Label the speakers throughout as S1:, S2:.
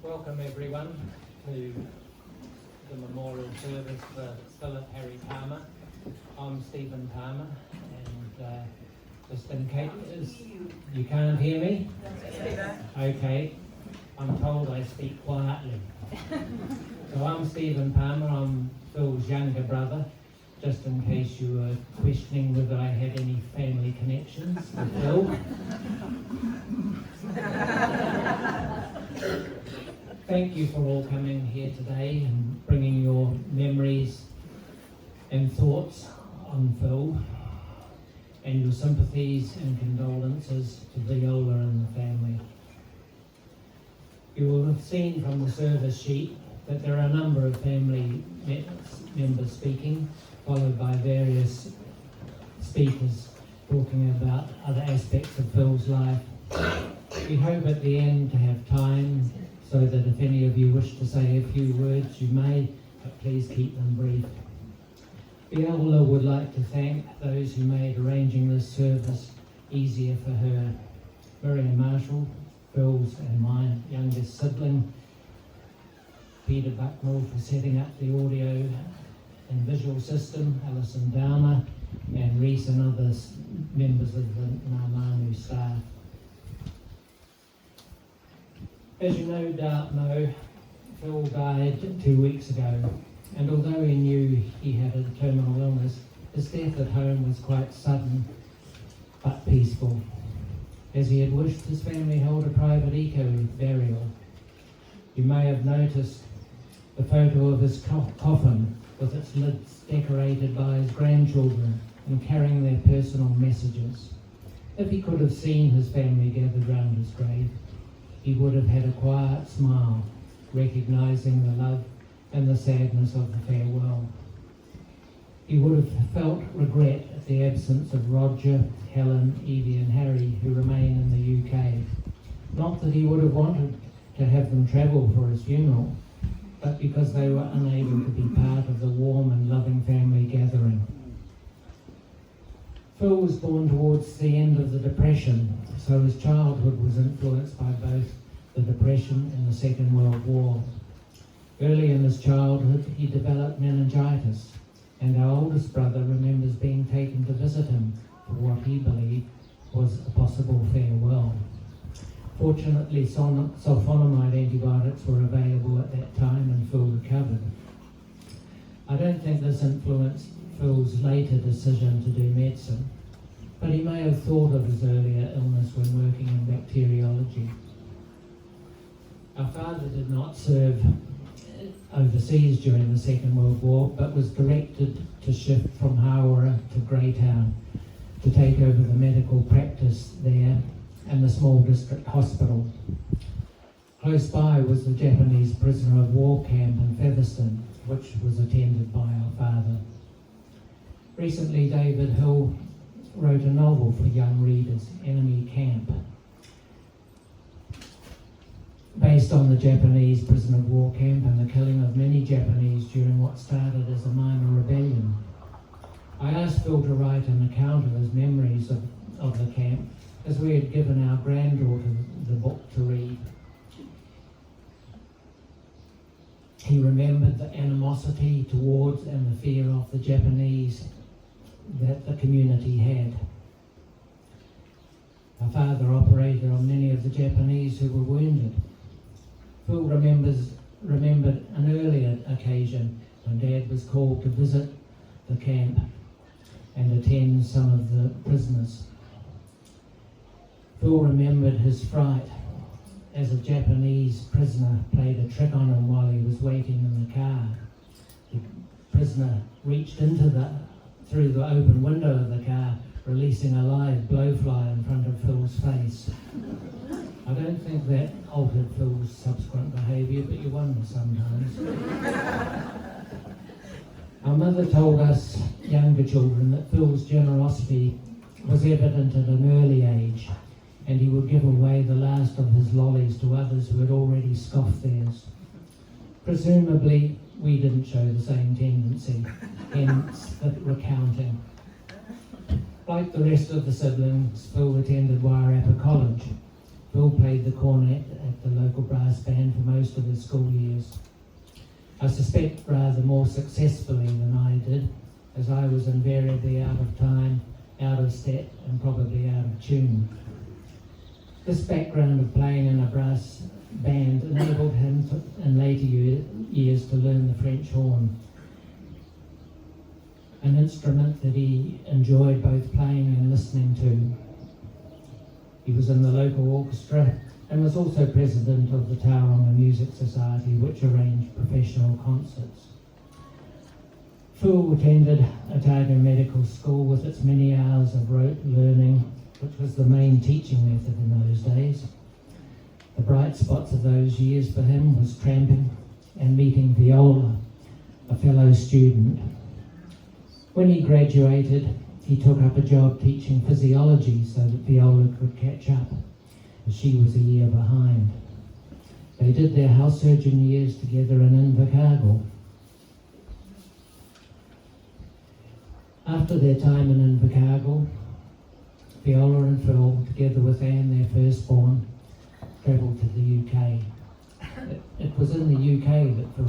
S1: Welcome everyone to the memorial service for Philip Harry Palmer. I'm Stephen Palmer, and just in case you can't hear me? Okay, I'm told I speak quietly. So I'm Stephen Palmer, I'm Phil's younger brother, just in case you were questioning whether I had any family connections with Phil. Thank you for all coming here today and bringing your memories and thoughts on Phil, and your sympathies and condolences to Viola and the family. You will have seen from the service sheet that there are a number of family members speaking, followed by various speakers talking about other aspects of Phil's life. We hope at the end to have time so that if any of you wish to say a few words, you may, but please keep them brief. Viola would like to thank those who made arranging this service easier for her. Miriam Marshall, Phil's and my youngest sibling, Peter Bucknell for setting up the audio and visual system, Alison Downer, and Reese and other members of the Ngā staff. As you no doubt know, Phil died 2 weeks ago, and although he knew he had a terminal illness, his death at home was quite sudden but peaceful. As he had wished, his family held a private eco-burial. You may have noticed the photo of his coffin with its lids decorated by his grandchildren and carrying their personal messages. If he could have seen his family gathered round his grave, he would have had a quiet smile, recognising the love and the sadness of the farewell. He would have felt regret at the absence of Roger, Helen, Evie and Harry, who remain in the UK. Not that he would have wanted to have them travel for his funeral, but because they were unable to be part of the warm and loving family gathering. Phil was born towards the end of the Depression, so his childhood was influenced by both the Depression and the Second World War. Early in his childhood, he developed meningitis, and our oldest brother remembers being taken to visit him for what he believed was a possible farewell. Fortunately, sulfonamide antibiotics were available at that time and Phil recovered. I don't think this influenced Phil's later decision to do medicine, but he may have thought of his earlier illness when working in bacteriology. Our father did not serve overseas during the Second World War, but was directed to shift from Hawera to Greytown to take over the medical practice there and the small district hospital. Close by was the Japanese prisoner of war camp in Featherston, which was attended by our father. Recently, David Hill wrote a novel for young readers, Enemy Camp, based on the Japanese prisoner of war camp and the killing of many Japanese during what started as a minor rebellion. I asked Phil to write an account of his memories of the camp, as we had given our granddaughter the book to read. He remembered the animosity towards and the fear of the Japanese that the community had. Our father operated on many of the Japanese who were wounded. Phil remembered an earlier occasion when Dad was called to visit the camp and attend some of the prisoners. Phil remembered his fright as a Japanese prisoner played a trick on him while he was waiting in the car. The prisoner reached through the open window of the car, releasing a live blowfly in front of Phil's face. I don't think that altered Phil's subsequent behaviour, but you wonder sometimes. Our mother told us younger children that Phil's generosity was evident at an early age, and he would give away the last of his lollies to others who had already scoffed theirs. Presumably, we didn't show the same tendency, hence the recounting. Like the rest of the siblings, Phil attended Wairarapa College. Phil played the cornet at the local brass band for most of his school years. I suspect rather more successfully than I did, as I was invariably out of time, out of step, and probably out of tune. This background of playing in a brass band enabled him in later years to learn the French horn, an instrument that he enjoyed both playing and listening to. He was in the local orchestra and was also president of the Tauranga Music Society, which arranged professional concerts. Phil attended Otago Medical School with its many hours of rote learning, which was the main teaching method in those days. The bright spots of those years for him was tramping and meeting Viola, a fellow student. When he graduated, he took up a job teaching physiology so that Viola could catch up, as she was a year behind. They did their house surgeon years together in Invercargill. After their time in Invercargill, Viola and Phil, together with Anne, their firstborn, travelled to the UK. It was in the UK that Phil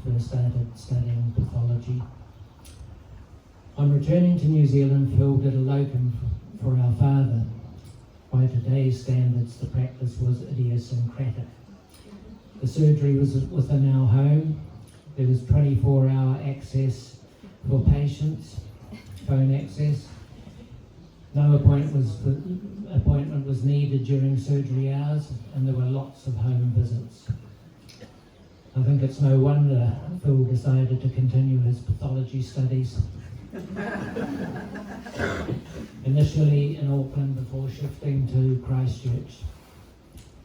S1: first started studying pathology. On returning to New Zealand, Phil did a locum for our father. By today's standards, the practice was idiosyncratic. The surgery was within our home. There was 24-hour access for patients, phone access. No appointment was needed during surgery hours, and there were lots of home visits. I think it's no wonder Phil decided to continue his pathology studies. Initially in Auckland before shifting to Christchurch.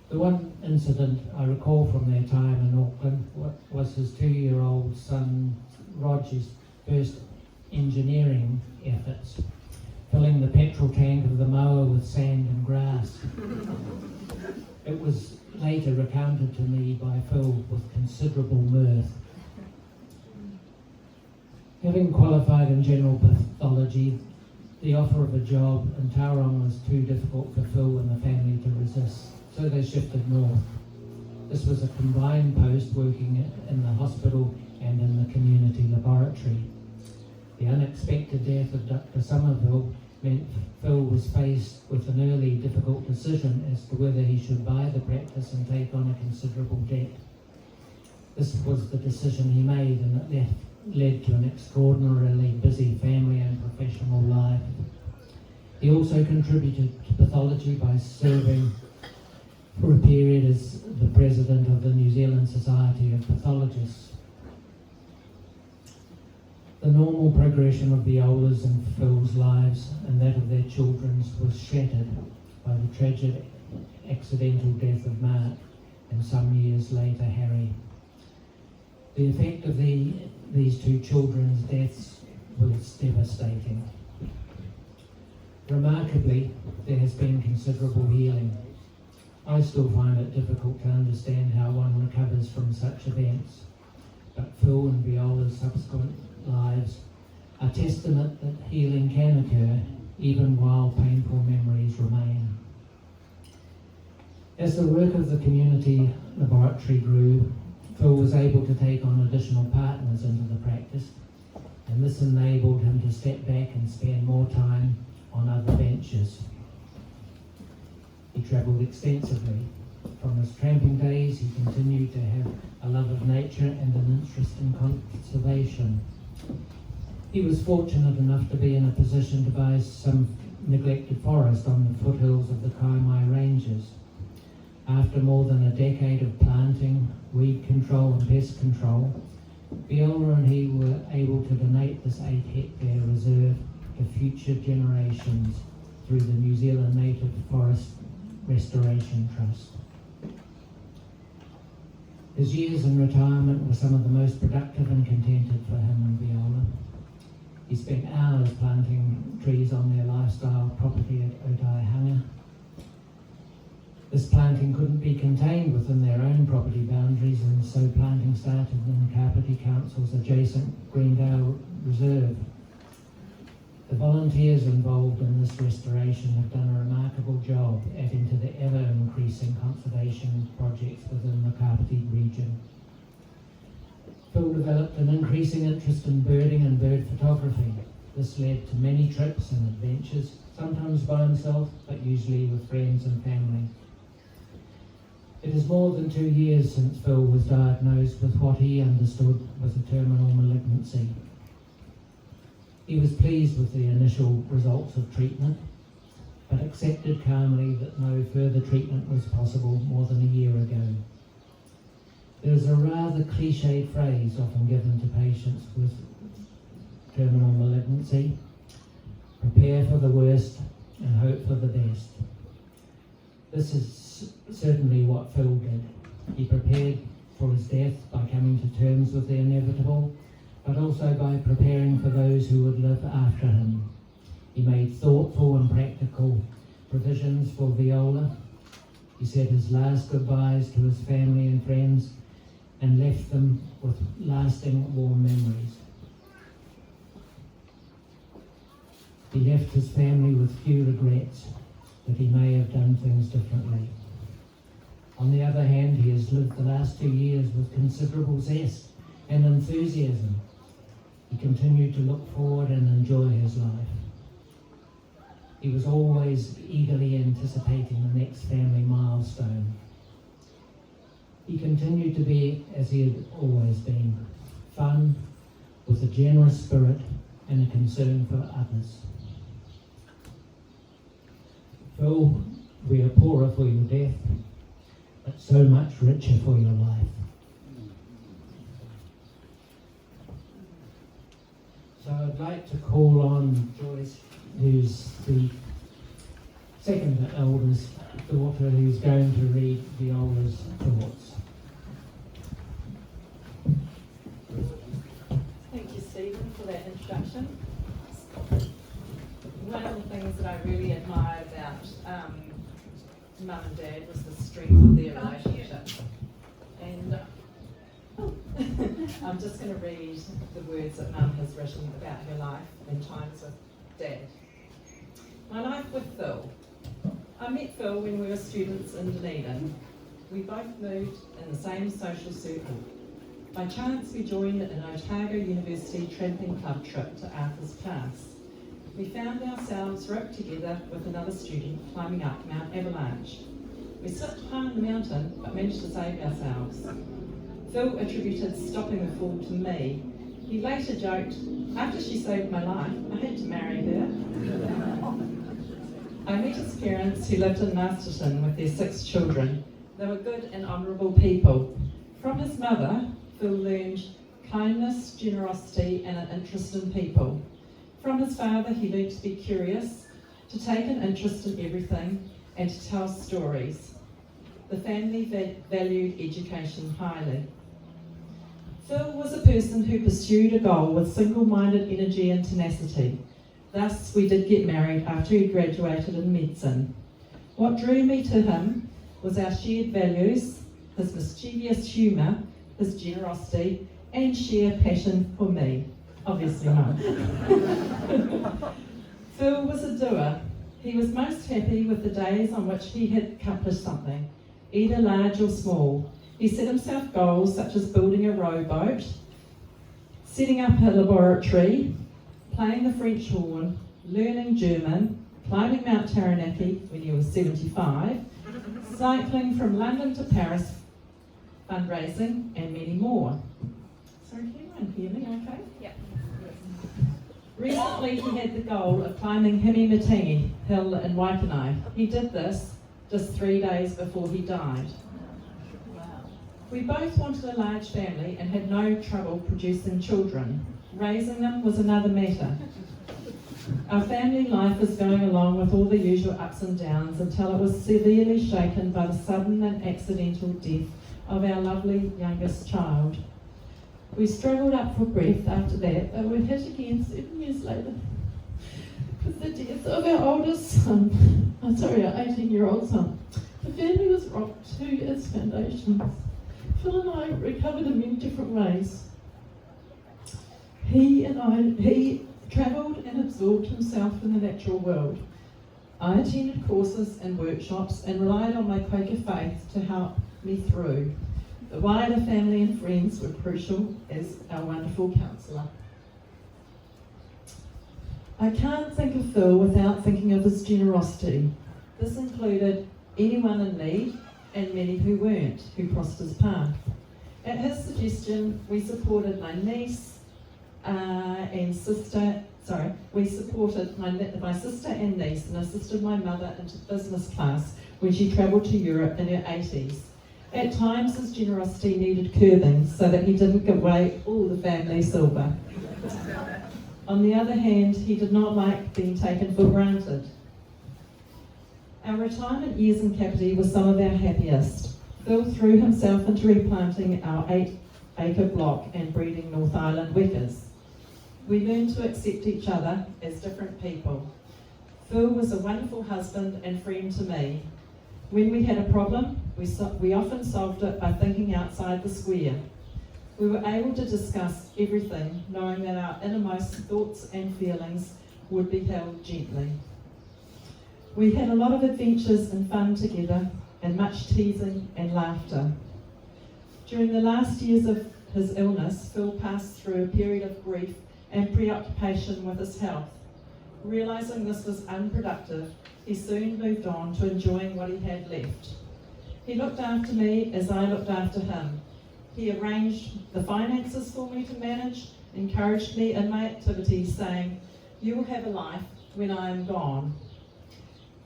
S1: The one incident I recall from their time in Auckland was his 2-year-old son Roger's first engineering efforts, filling the petrol tank of the mower with sand and grass. It was later recounted to me by Phil with considerable mirth. Having qualified in general pathology, the offer of a job in Tauranga was too difficult for Phil and the family to resist, so they shifted north. This was a combined post working in the hospital and in the community laboratory. The unexpected death of Dr. Somerville meant Phil was faced with an early difficult decision as to whether he should buy the practice and take on a considerable debt. This was the decision he made, and it led to an extraordinarily busy family and professional life. He also contributed to pathology by serving for a period as the president of the New Zealand Society of Pathologists. The normal progression of Viola's and Phil's lives and that of their children's was shattered by the tragic accidental death of Mark and some years later Harry. The effect of these two children's deaths was devastating. Remarkably, there has been considerable healing. I still find it difficult to understand how one recovers from such events, but Phil and Viola's subsequent lives are testament that healing can occur even while painful memories remain. As the work of the community laboratory grew, Phil was able to take on additional partners into the practice, and this enabled him to step back and spend more time on other ventures. He travelled extensively. From his tramping days, he continued to have a love of nature and an interest in conservation. He was fortunate enough to be in a position to buy some neglected forest on the foothills of the Kaimai Ranges. After more than a decade of planting, weed control and pest control, Viola and he were able to donate this 8-hectare reserve to future generations through the New Zealand Native Forest Restoration Trust. His years in retirement were some of the most productive and contented for him and Viola. He spent hours planting trees on their lifestyle property at Otaihanga. This planting couldn't be contained within their own property boundaries, and so planting started in Kapiti Council's adjacent Greendale Reserve. The volunteers involved in this restoration have done a remarkable job adding to the ever-increasing conservation projects within the Kapiti region. Phil developed an increasing interest in birding and bird photography. This led to many trips and adventures, sometimes by himself, but usually with friends and family. It is more than 2 years since Phil was diagnosed with what he understood was a terminal malignancy. He was pleased with the initial results of treatment, but accepted calmly that no further treatment was possible more than a year ago. There is a rather cliched phrase often given to patients with terminal malignancy: prepare for the worst and hope for the best. This is certainly what Phil did. He prepared for his death by coming to terms with the inevitable, but also by preparing for those who would live after him. He made thoughtful and practical provisions for Viola. He said his last goodbyes to his family and friends and left them with lasting warm memories. He left his family with few regrets that he may have done things differently. On the other hand, he has lived the last 2 years with considerable zest and enthusiasm. He continued to look forward and enjoy his life. He was always eagerly anticipating the next family milestone. He continued to be, as he had always been, fun, with a generous spirit and a concern for others. Phil, we are poorer for your death, but so much richer for your life. So I'd like to call on Joyce, who's the second eldest daughter, who's going to read the older's thoughts.
S2: Thank you, Stephen, for that introduction. One of the things that I really admired about Mum and Dad was the strength of their relationship. And I'm just going to read the words that Mum has written about her life and times with Dad. My life with Phil. I met Phil when we were students in Dunedin. We both moved in the same social circle. By chance, we joined an Otago University tramping club trip to Arthur's Pass. We found ourselves roped together with another student climbing up Mount Avalanche. We slipped high on the mountain, but managed to save ourselves. Phil attributed stopping the fall to me. He later joked, after she saved my life, I had to marry her. I met his parents, who lived in Masterton with their 6 children. They were good and honourable people. From his mother, Phil learned kindness, generosity and an interest in people. From his father, he learned to be curious, to take an interest in everything and to tell stories. The family valued education highly. Phil was a person who pursued a goal with single-minded energy and tenacity. Thus, we did get married after he graduated in medicine. What drew me to him was our shared values, his mischievous humour, his generosity, and sheer passion for me. Obviously Mum. Phil was a doer. He was most happy with the days on which he had accomplished something, either large or small. He set himself goals such as building a rowboat, setting up a laboratory, playing the French horn, learning German, climbing Mount Taranaki when he was 75, cycling from London to Paris, fundraising, and many more. Sorry, can anyone hear me okay?
S3: Yep.
S2: Recently, he had the goal of climbing Himi-Matangi Hill in Waikanae. He did this just 3 days before he died.
S3: Wow.
S2: We both wanted a large family and had no trouble producing children. Raising them was another matter. Our family life was going along with all the usual ups and downs until it was severely shaken by the sudden and accidental death of our lovely youngest child. We struggled up for breath after that, but were hit again 7 years later with the death of our oldest son, our 18-year-old son. The family was rocked to its foundations. Phil and I recovered in many different ways. He travelled and absorbed himself in the natural world. I attended courses and workshops and relied on my Quaker faith to help me through. The wider family and friends were crucial as our wonderful counsellor. I can't think of Phil without thinking of his generosity. This included anyone in need and many who weren't, who crossed his path. At his suggestion, we supported my niece and sister. We supported my sister and niece and assisted my mother into business class when she travelled to Europe in her 80s. At times, his generosity needed curbing so that he didn't give away all the family silver. On the other hand, he did not like being taken for granted. Our retirement years in Kapiti were some of our happiest. Phil threw himself into replanting our 8-acre block and breeding North Island wekas. We learned to accept each other as different people. Phil was a wonderful husband and friend to me. When we had a problem, we often solved it by thinking outside the square. We were able to discuss everything, knowing that our innermost thoughts and feelings would be held gently. We had a lot of adventures and fun together, and much teasing and laughter. During the last years of his illness, Phil passed through a period of grief and preoccupation with his health. Realising this was unproductive, he soon moved on to enjoying what he had left. He looked after me as I looked after him. He arranged the finances for me to manage, encouraged me in my activities, saying, "You will have a life when I am gone."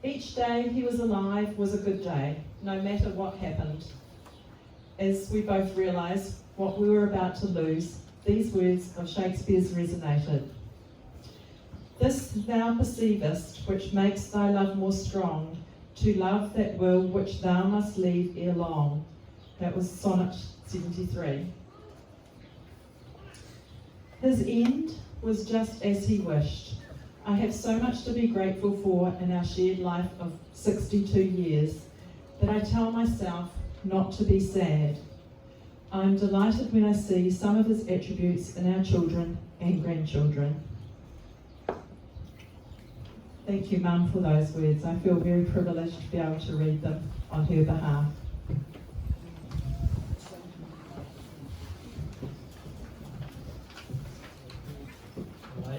S2: Each day he was alive was a good day, no matter what happened. As we both realised what we were about to lose, these words of Shakespeare's resonated. "This thou perceivest, which makes thy love more strong, to love that will which thou must leave ere long." That was Sonnet 73. His end was just as he wished. I have so much to be grateful for in our shared life of 62 years that I tell myself not to be sad. I am delighted when I see some of his attributes in our children and grandchildren. Thank you, Mum, for those words. I feel very privileged to be able to read them on her behalf.
S1: I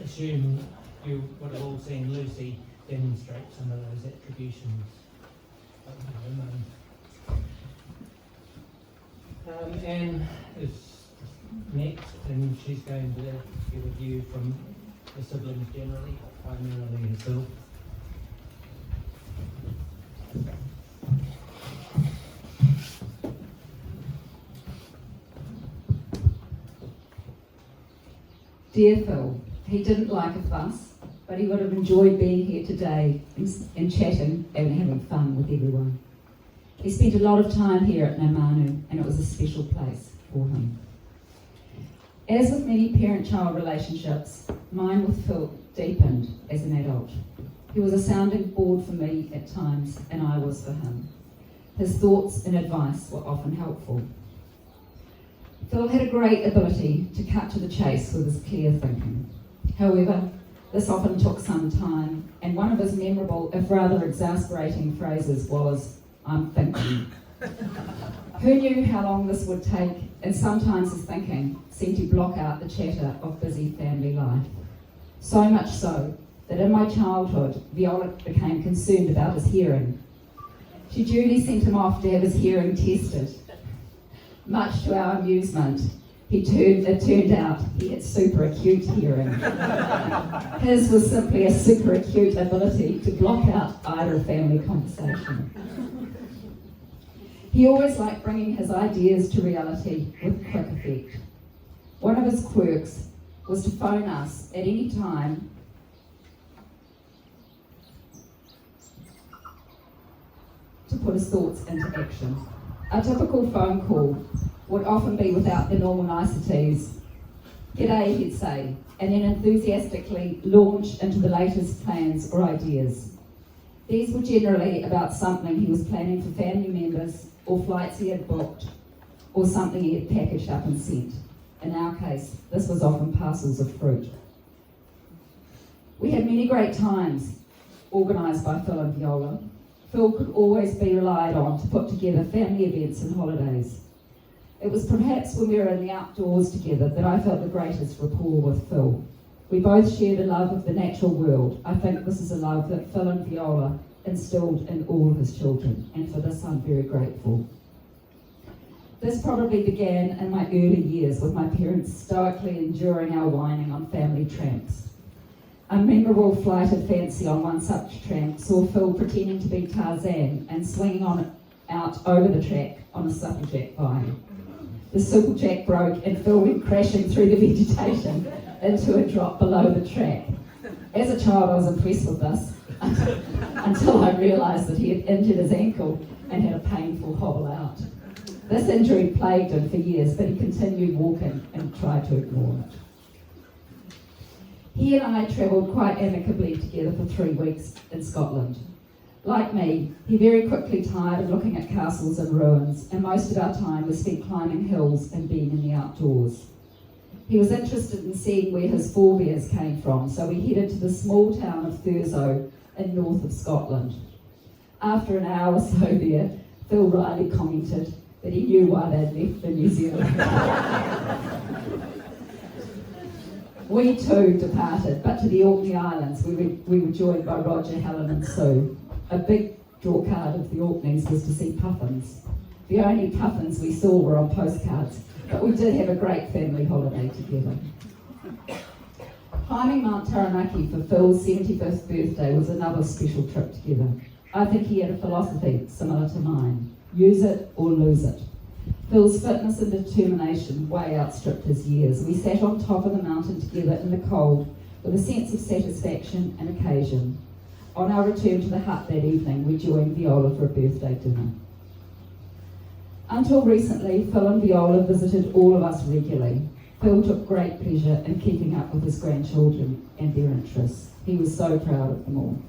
S1: assume you would have all seen Lucy demonstrate some of those attributions at home. Anne is next, and she's going to give a view from the siblings generally, primarily herself.
S3: Dear Phil, he didn't like a fuss, but he would have enjoyed being here today and chatting and having fun with everyone. He spent a lot of time here at Naumanu, and it was a special place for him. As with many parent-child relationships, mine with Phil deepened as an adult. He was a sounding board for me at times, and I was for him. His thoughts and advice were often helpful. Phil had a great ability to cut to the chase with his clear thinking. However, this often took some time, and one of his memorable, if rather exasperating phrases was, "I'm thinking." Who knew how long this would take, and sometimes his thinking seemed to block out the chatter of busy family life. So much so that in my childhood, Viola became concerned about his hearing. She duly sent him off to have his hearing tested. Much to our amusement, it turned out he had super acute hearing. His was simply a super acute ability to block out either family conversation. He always liked bringing his ideas to reality with quick effect. One of his quirks was to phone us at any time to put his thoughts into action. A typical phone call would often be without the normal niceties. "G'day," he'd say, and then enthusiastically launch into the latest plans or ideas. These were generally about something he was planning for family members, or flights he had booked, or something he had packaged up and sent. In our case, this was often parcels of fruit. We had many great times organised by Phil and Viola. Phil could always be relied on to put together family events and holidays. It was perhaps when we were in the outdoors together that I felt the greatest rapport with Phil. We both shared a love of the natural world. I think this is a love that Phil and Viola instilled in all of his children, and for this I'm very grateful. This probably began in my early years with my parents stoically enduring our whining on family tramps. A memorable flight of fancy on one such tramp saw Phil pretending to be Tarzan and swinging out over the track on a supplejack vine. The supplejack broke and Phil went crashing through the vegetation into a drop below the track. As a child I was impressed with this until I realised that he had injured his ankle and had a painful hobble out. This injury plagued him for years, but he continued walking and tried to ignore it. He and I travelled quite amicably together for 3 weeks in Scotland. Like me, he very quickly tired of looking at castles and ruins, and most of our time was spent climbing hills and being in the outdoors. He was interested in seeing where his forebears came from, so we headed to the small town of Thurso in north of Scotland. After an hour or so there, Phil Riley commented that he knew why they'd left for New Zealand. We too departed, but to the Orkney Islands, we were joined by Roger, Helen and Sue. A big draw card of the Orkneys was to see puffins. The only puffins we saw were on postcards, but we did have a great family holiday together. Climbing Mount Taranaki for Phil's 75th birthday was another special trip together. I think he had a philosophy similar to mine: use it or lose it. Phil's fitness and determination way outstripped his years. We sat on top of the mountain together in the cold with a sense of satisfaction and occasion. On our return to the hut that evening, we joined Viola for a birthday dinner. Until recently, Phil and Viola visited all of us regularly. Phil took great pleasure in keeping up with his grandchildren and their interests. He was so proud of them all.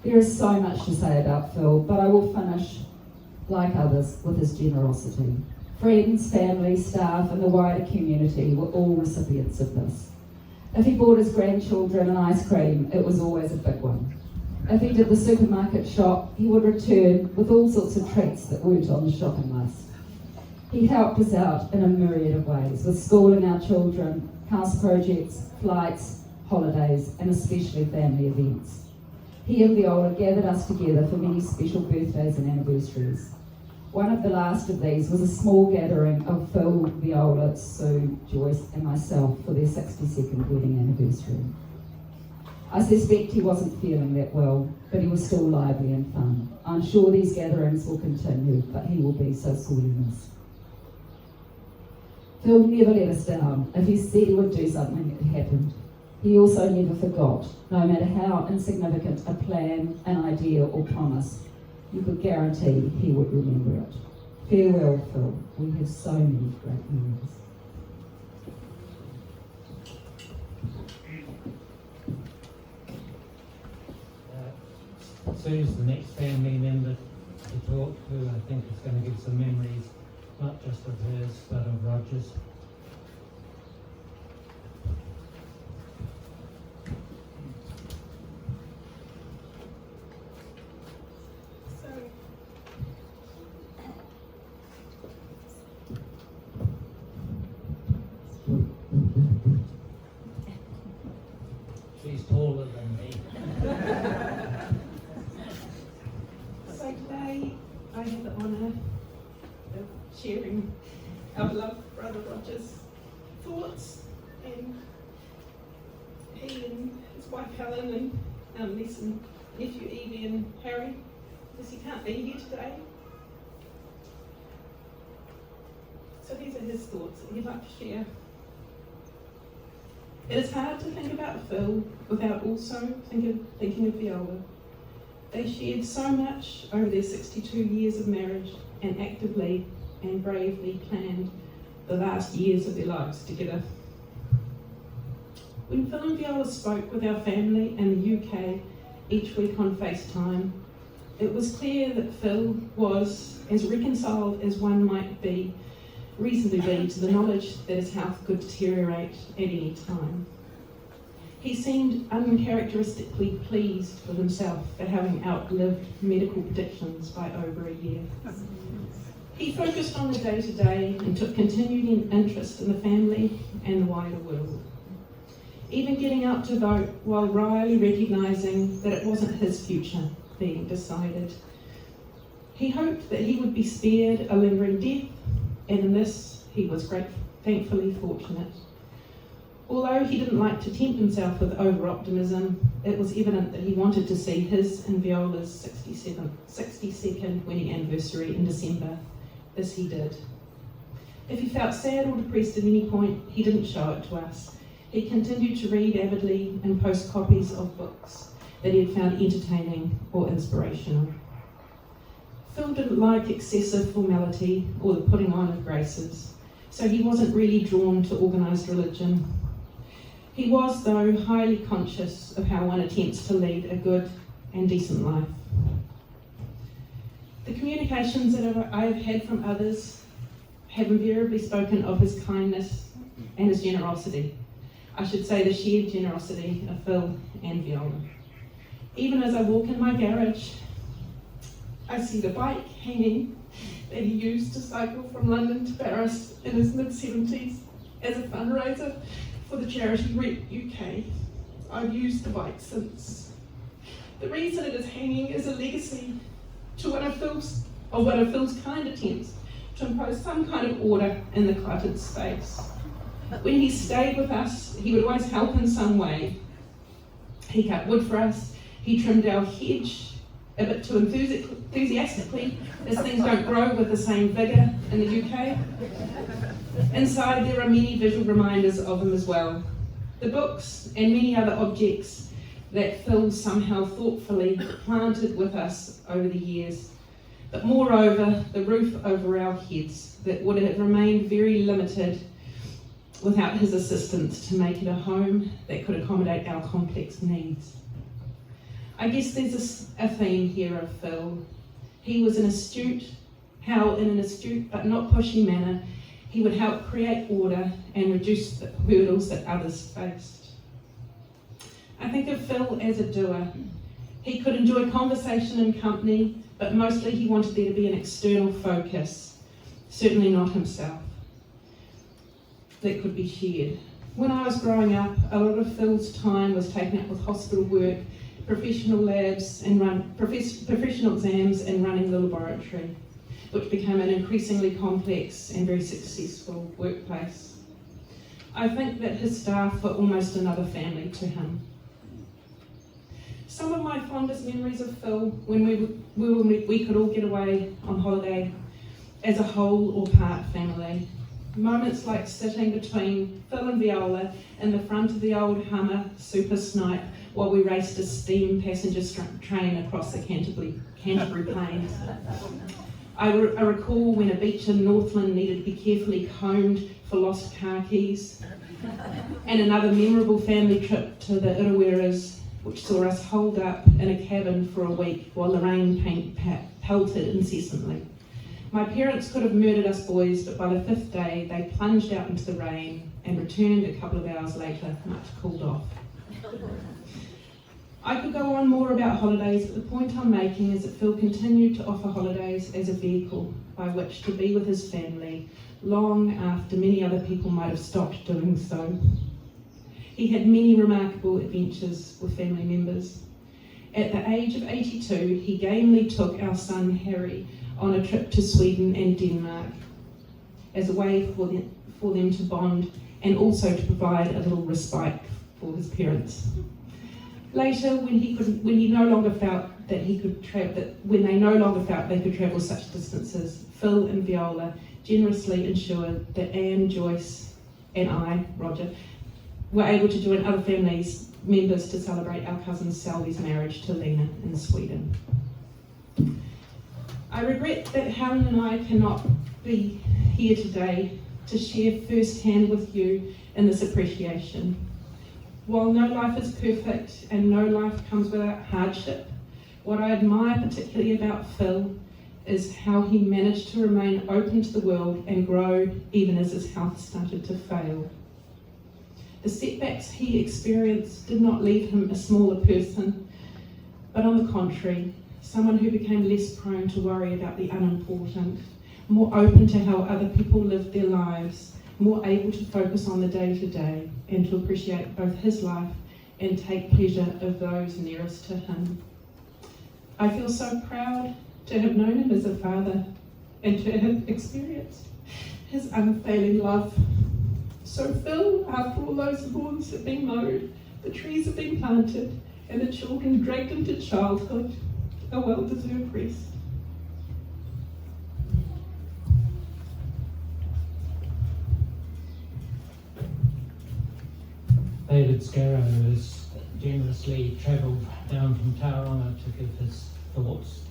S3: There is so much to say about Phil, but I will finish, like others, with his generosity. Friends, family, staff, and the wider community were all recipients of this. If he bought his grandchildren an ice cream, it was always a big one. If he did the supermarket shop, he would return with all sorts of treats that weren't on the shopping list. He helped us out in a myriad of ways, with schooling our children, house projects, flights, holidays, and especially family events. He and Viola gathered us together for many special birthdays and anniversaries. One of the last of these was a small gathering of Phil, Viola, Sue, Joyce and myself for their 62nd wedding anniversary. I suspect he wasn't feeling that well, but he was still lively and fun. I'm sure these gatherings will continue, but he will be so sorely missed. Phil never let us down. If he said he would do something, it happened. He also never forgot, no matter how insignificant a plan, an idea or promise. You could guarantee he would remember it. Farewell, Phil. We have so many great memories.
S1: Sue's the next family member to talk to. I think is going to give some memories, not just of hers, but of Roger's. She's taller than me.
S2: So today I have the honour of sharing our beloved brother Roger's thoughts, and he and his wife Helen and niece and nephew Evie and Harry, because he can't be here today. So these are his thoughts that he'd like to share. It is hard to think about Phil without also thinking of Viola. They shared so much over their 62 years of marriage and actively and bravely planned the last years of their lives together. When Phil and Viola spoke with our family in the UK each week on FaceTime, it was clear that Phil was as reconciled as one might be reasonably be to the knowledge that his health could deteriorate at any time. He seemed uncharacteristically pleased with himself for having outlived medical predictions by over a year. He focused on the day-to-day and took continued interest in the family and the wider world. Even getting out to vote while wryly recognising that it wasn't his future being decided. He hoped that he would be spared a lingering death, and in this he was thankfully fortunate. Although he didn't like to tempt himself with over-optimism, it was evident that he wanted to see his and Viola's 62nd wedding anniversary in December. This he did. If he felt sad or depressed at any point, he didn't show it to us. He continued to read avidly and post copies of books that he had found entertaining or inspirational. Phil didn't like excessive formality or the putting on of graces, so he wasn't really drawn to organised religion. He was, though, highly conscious of how one attempts to lead a good and decent life.
S4: The communications that I have had from others have invariably spoken of his kindness and his generosity. I should say the shared generosity of Phil and Viola. Even as I walk in my garage, I see the bike hanging that he used to cycle from London to Paris in his mid-70s as a fundraiser for the charity REP UK. I've used the bike since. The reason it is hanging is a legacy to one of Phil's kind attempts to impose some kind of order in the cluttered space. When he stayed with us, he would always help in some way. He cut wood for us, he trimmed our hedge a bit too enthusiastically, as things don't grow with the same vigour in the UK. Inside there are many visual reminders of him as well. The books and many other objects that Phil somehow thoughtfully planted with us over the years. But moreover, the roof over our heads that would have remained very limited without his assistance to make it a home that could accommodate our complex needs. I guess there's a theme here of Phil. He was how in an astute but not pushy manner, he would help create order and reduce the hurdles that others faced. I think of Phil as a doer. He could enjoy conversation and company, but mostly he wanted there to be an external focus, certainly not himself, that could be shared. When I was growing up, a lot of Phil's time was taken up with hospital work, professional labs and professional exams and running the laboratory, which became an increasingly complex and very successful workplace. I think that his staff were almost another family to him. Some of my fondest memories of Phil when we could all get away on holiday as a whole or part family. Moments like sitting between Phil and Viola in the front of the old Hummer Super Snipe while we raced a steam passenger train across the Canterbury Plains. I recall when a beach in Northland needed to be carefully combed for lost car keys, and another memorable family trip to the Iraweras, which saw us holed up in a cabin for a week while the rain pelted incessantly. My parents could have murdered us boys, but by the 5th day, they plunged out into the rain and returned a couple of hours later, much cooled off. I could go on more about holidays, but the point I'm making is that Phil continued to offer holidays as a vehicle by which to be with his family long after many other people might have stopped doing so. He had many remarkable adventures with family members. At the age of 82, he gamely took our son Harry on a trip to Sweden and Denmark as a way for them to bond and also to provide a little respite for his parents. Later, when they no longer felt they could travel such distances, Phil and Viola generously ensured that Anne, Joyce, and I, Roger, were able to join other families members to celebrate our cousin Selby's marriage to Lena in Sweden. I regret that Helen and I cannot be here today to share firsthand with you in this appreciation. While no life is perfect and no life comes without hardship, what I admire particularly about Phil is how he managed to remain open to the world and grow even as his health started to fail. The setbacks he experienced did not leave him a smaller person, but on the contrary, someone who became less prone to worry about the unimportant, more open to how other people lived their lives, more able to focus on the day-to-day and to appreciate both his life and take pleasure of those nearest to him. I feel so proud to have known him as a father and to have experienced his unfailing love. So Phil, after all those lawns have been mowed, the trees have been planted, and the children dragged into childhood, a well-deserved rest.
S1: David Scarrow has generously travelled down from Tauranga to give his thoughts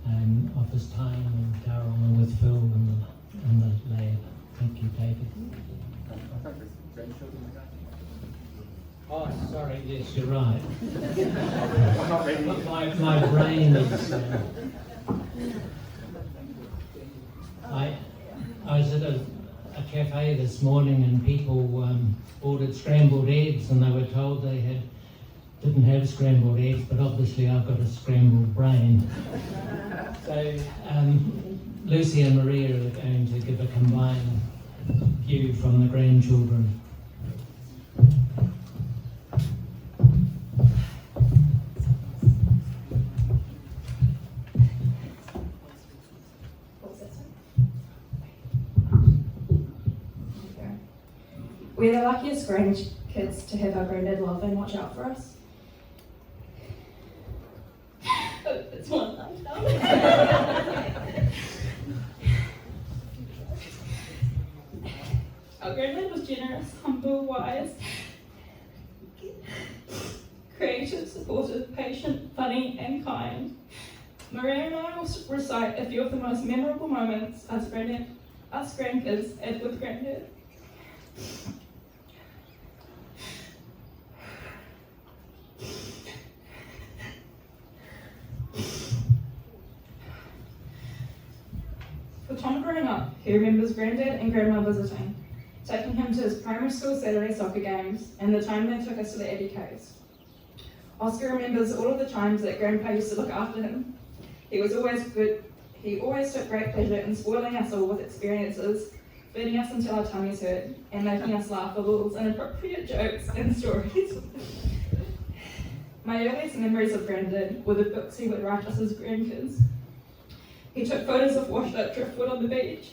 S1: of his time in Tauranga with Phil and the lab. Thank you, David. Oh, sorry, yes, you're right. My brain is... I was at a cafe this morning and people ordered scrambled eggs and they were told they didn't have scrambled eggs, but obviously I've got a scrambled brain. So Lucy and Maria are going to give a combined view from the grandchildren.
S5: We're the luckiest grandkids to have our granddad love and watch out for us. It's one lifetime. Our granddad was generous, humble, wise, creative, supportive, patient, funny, and kind. Maria and I will recite a few of the most memorable moments us grandkids had with granddad. For Tom growing up, he remembers granddad and grandma visiting, taking him to his primary school Saturday soccer games and the time they took us to the Abbey Caves. Oscar remembers all of the times that grandpa used to look after him. He was always good. He always took great pleasure in spoiling us all with experiences, feeding us until our tummies hurt, and making us laugh at all inappropriate jokes and stories. My earliest memories of Granddad were the books he would write us as grandkids. He took photos of washed up driftwood on the beach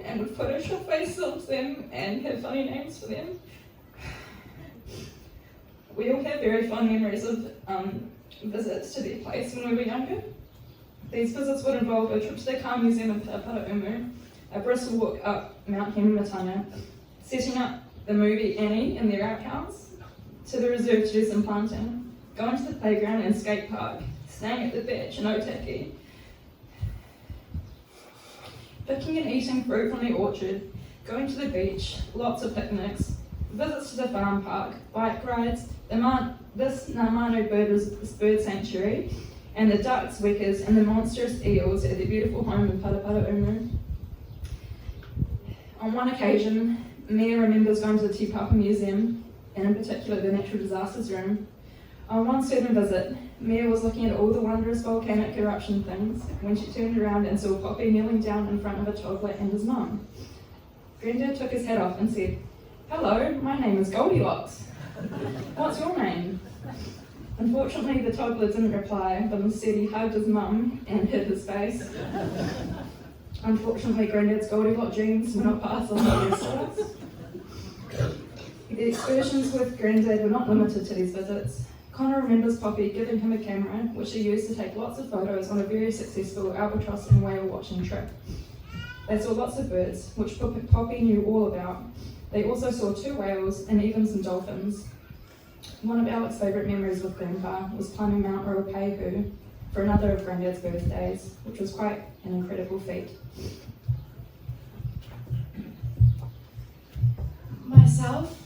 S5: and would Photoshop faces onto them and have funny names for them. We all have very fond memories of visits to their place when we were younger. These visits would involve a trip to the Car Museum in Paraparaumu, a brisk walk up Mount Hemamatanga, setting up the movie Annie in their outhouse, to the reserve to do some planting, going to the playground and skate park, staying at the beach in Otaki, picking and eating fruit from the orchard, going to the beach, lots of picnics, visits to the farm park, bike rides, this Namano bird sanctuary, and the ducks, wekas, and the monstrous eels at their beautiful home in Paraparaumu. On one occasion, Mia remembers going to the Te Papa Museum, and in particular the Natural Disasters Room. On one certain visit, Mia was looking at all the wondrous volcanic eruption things when she turned around and saw Poppy kneeling down in front of a toddler and his mum. Granddad took his hat off and said, "Hello, my name is Goldilocks. What's your name?" Unfortunately, the toddler didn't reply, but instead he hugged his mum and hid his face. Unfortunately, Granddad's Goldilocks genes were not passed on to the rest of us. The excursions with Granddad were not limited to these visits. Connor remembers Poppy giving him a camera, which he used to take lots of photos on a very successful albatross and whale watching trip. They saw lots of birds, which Poppy knew all about. They also saw 2 whales and even some dolphins. One of Alex's favourite memories with Grandpa was climbing Mount Ruapehu for another of Granddad's birthdays, which was quite an incredible feat.
S6: Myself,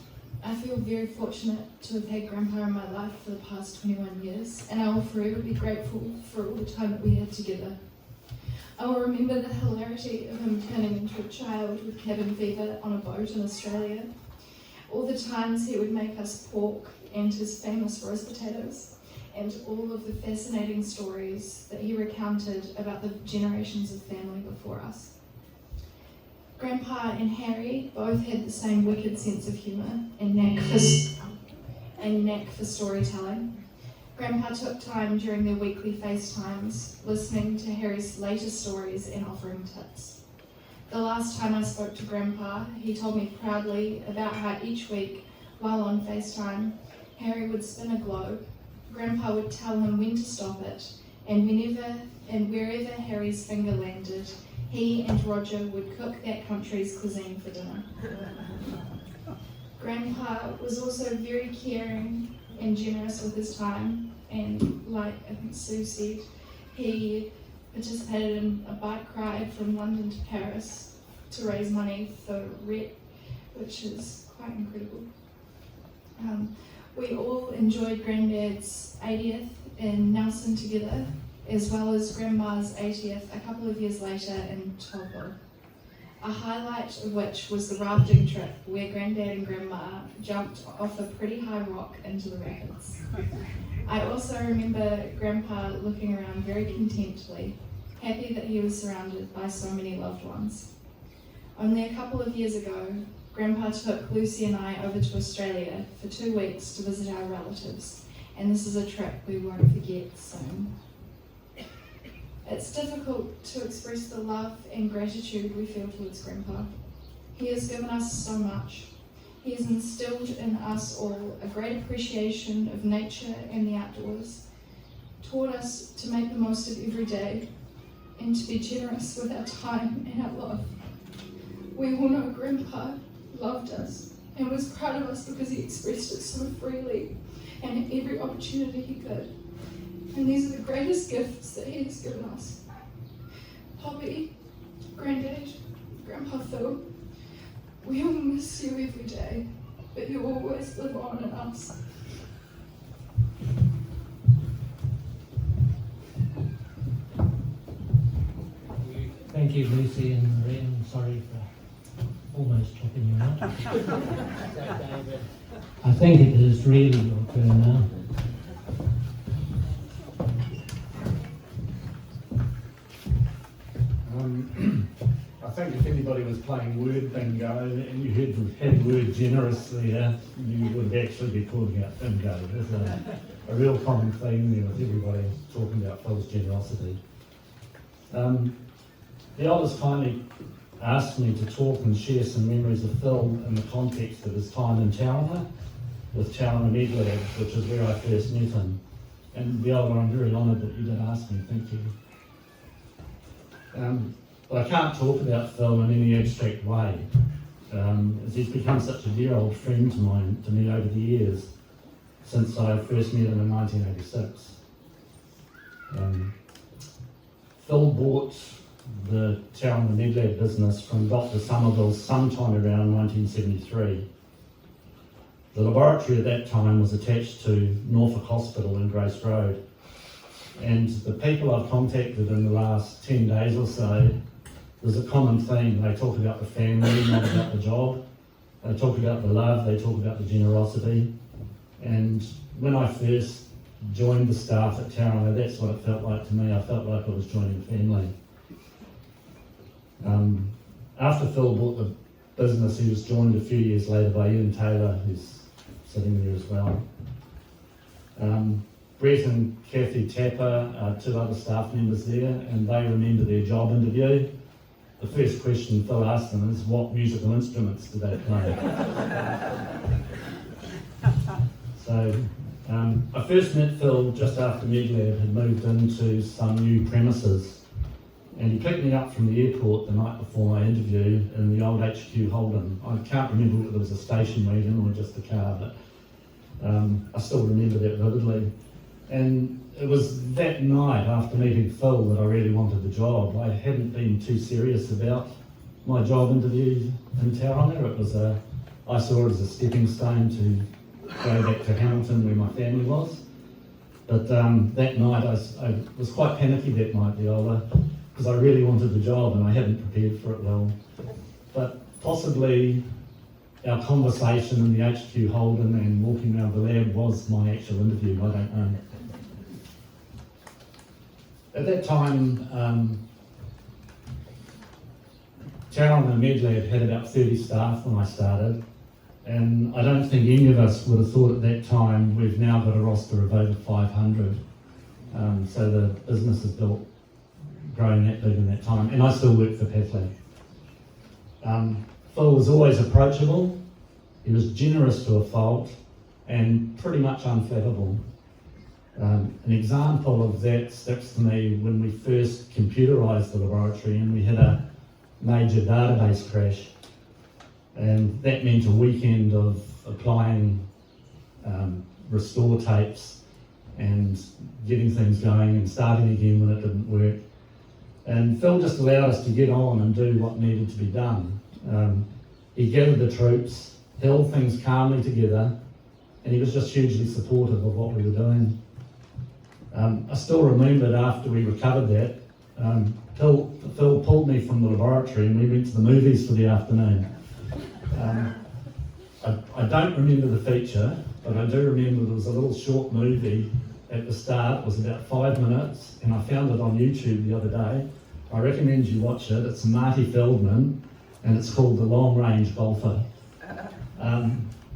S6: I feel very fortunate to have had Grandpa in my life for the past 21 years, and I will forever be grateful for all the time that we had together. I will remember the hilarity of him turning into a child with cabin fever on a boat in Australia, all the times he would make us pork and his famous roast potatoes, and all of the fascinating stories that he recounted about the generations of family before us. Grandpa and Harry both had the same wicked sense of humour and knack for storytelling. Grandpa took time during their weekly FaceTimes, listening to Harry's latest stories and offering tips. The last time I spoke to Grandpa, he told me proudly about how each week, while on FaceTime, Harry would spin a globe. Grandpa would tell him when to stop it, and whenever and wherever Harry's finger landed, he and Roger would cook that country's cuisine for dinner. Grandpa was also very caring and generous with his time, and like I think Sue said, he participated in a bike ride from London to Paris to raise money for REP, which is quite incredible. We all enjoyed Granddad's 80th in Nelson together, as well as Grandma's 80th a couple of years later in Togo. a highlight of which was the rafting trip where Granddad and Grandma jumped off a pretty high rock into the rapids. I also remember Grandpa looking around very contentedly, happy that he was surrounded by so many loved ones. Only a couple of years ago, Grandpa took Lucy and I over to Australia for 2 weeks to visit our relatives, and this is a trip we won't forget soon. It's difficult to express the love and gratitude we feel towards Grandpa. He has given us so much. He has instilled in us all a great appreciation of nature and the outdoors, taught us to make the most of every day, and to be generous with our time and our love. We all know Grandpa loved us and was proud of us because he expressed it so freely and at every opportunity he could. And these are the greatest gifts that he has given us. Poppy, Granddad, Grandpa Phil, we all miss you every day, but you always live on in us.
S1: Thank you, Lucy and Marie. I'm sorry for almost chopping you out. So, David, I think it is really your turn now.
S7: I think if anybody was playing word bingo and you had the word generous there, you would actually be calling out bingo. There's a real common theme there with everybody talking about Phil's generosity. The elders kindly asked me to talk and share some memories of Phil in the context of his time in Tauranga with Tauranga Medlab, which is where I first met him. And the elder, I'm very honoured that you did ask me, thank you. But I can't talk about Phil in any abstract way, as he's become such a dear old friend to me over the years, since I first met him in 1986. Phil bought the Tauranga Medlab business from Dr. Somerville sometime around 1973. The laboratory at that time was attached to Norfolk Hospital in Grace Road, and the people I've contacted in the last 10 days or so, there's a common theme. They talk about the family, not about the job. They talk about the love, they talk about the generosity. And when I first joined the staff at Tauranga, that's what it felt like to me. I felt like I was joining family. After Phil bought the business, he was joined a few years later by Ian Taylor, who's sitting there as well. Brett and Kathy Tapper are 2 other staff members there, and they remember their job interview. The first question Phil asked them is, what musical instruments do they play? So I first met Phil just after Medlab had moved into some new premises, and he picked me up from the airport the night before my interview in the old HQ Holden. I can't remember whether it was a station wagon or just a car, but I still remember that vividly. And it was that night after meeting Phil that I really wanted the job. I hadn't been too serious about my job interview in Tauranga. I saw it as a stepping stone to go back to Hamilton where my family was. But that night I was quite panicky that night, Viola, because I really wanted the job and I hadn't prepared for it well. But possibly our conversation in the HQ Holden and walking around the lab was my actual interview, I don't know. At that time, Tauranga Medlab had about 30 staff when I started, and I don't think any of us would have thought at that time we've now got a roster of over 500. So the business has grown that big in that time, and I still work for Pathlab. Phil was always approachable, he was generous to a fault, and pretty much unflappable. An example of that sticks to me when we first computerised the laboratory and we had a major database crash, and that meant a weekend of applying restore tapes and getting things going and starting again when it didn't work. And Phil just allowed us to get on and do what needed to be done. He gathered the troops, held things calmly together, and he was just hugely supportive of what we were doing. I still remembered after we recovered that, Phil pulled me from the laboratory and we went to the movies for the afternoon. I don't remember the feature, but I do remember there was a little short movie at the start. It was about 5 minutes, and I found it on YouTube the other day. I recommend you watch it. It's Marty Feldman, and it's called The Long Range Golfer.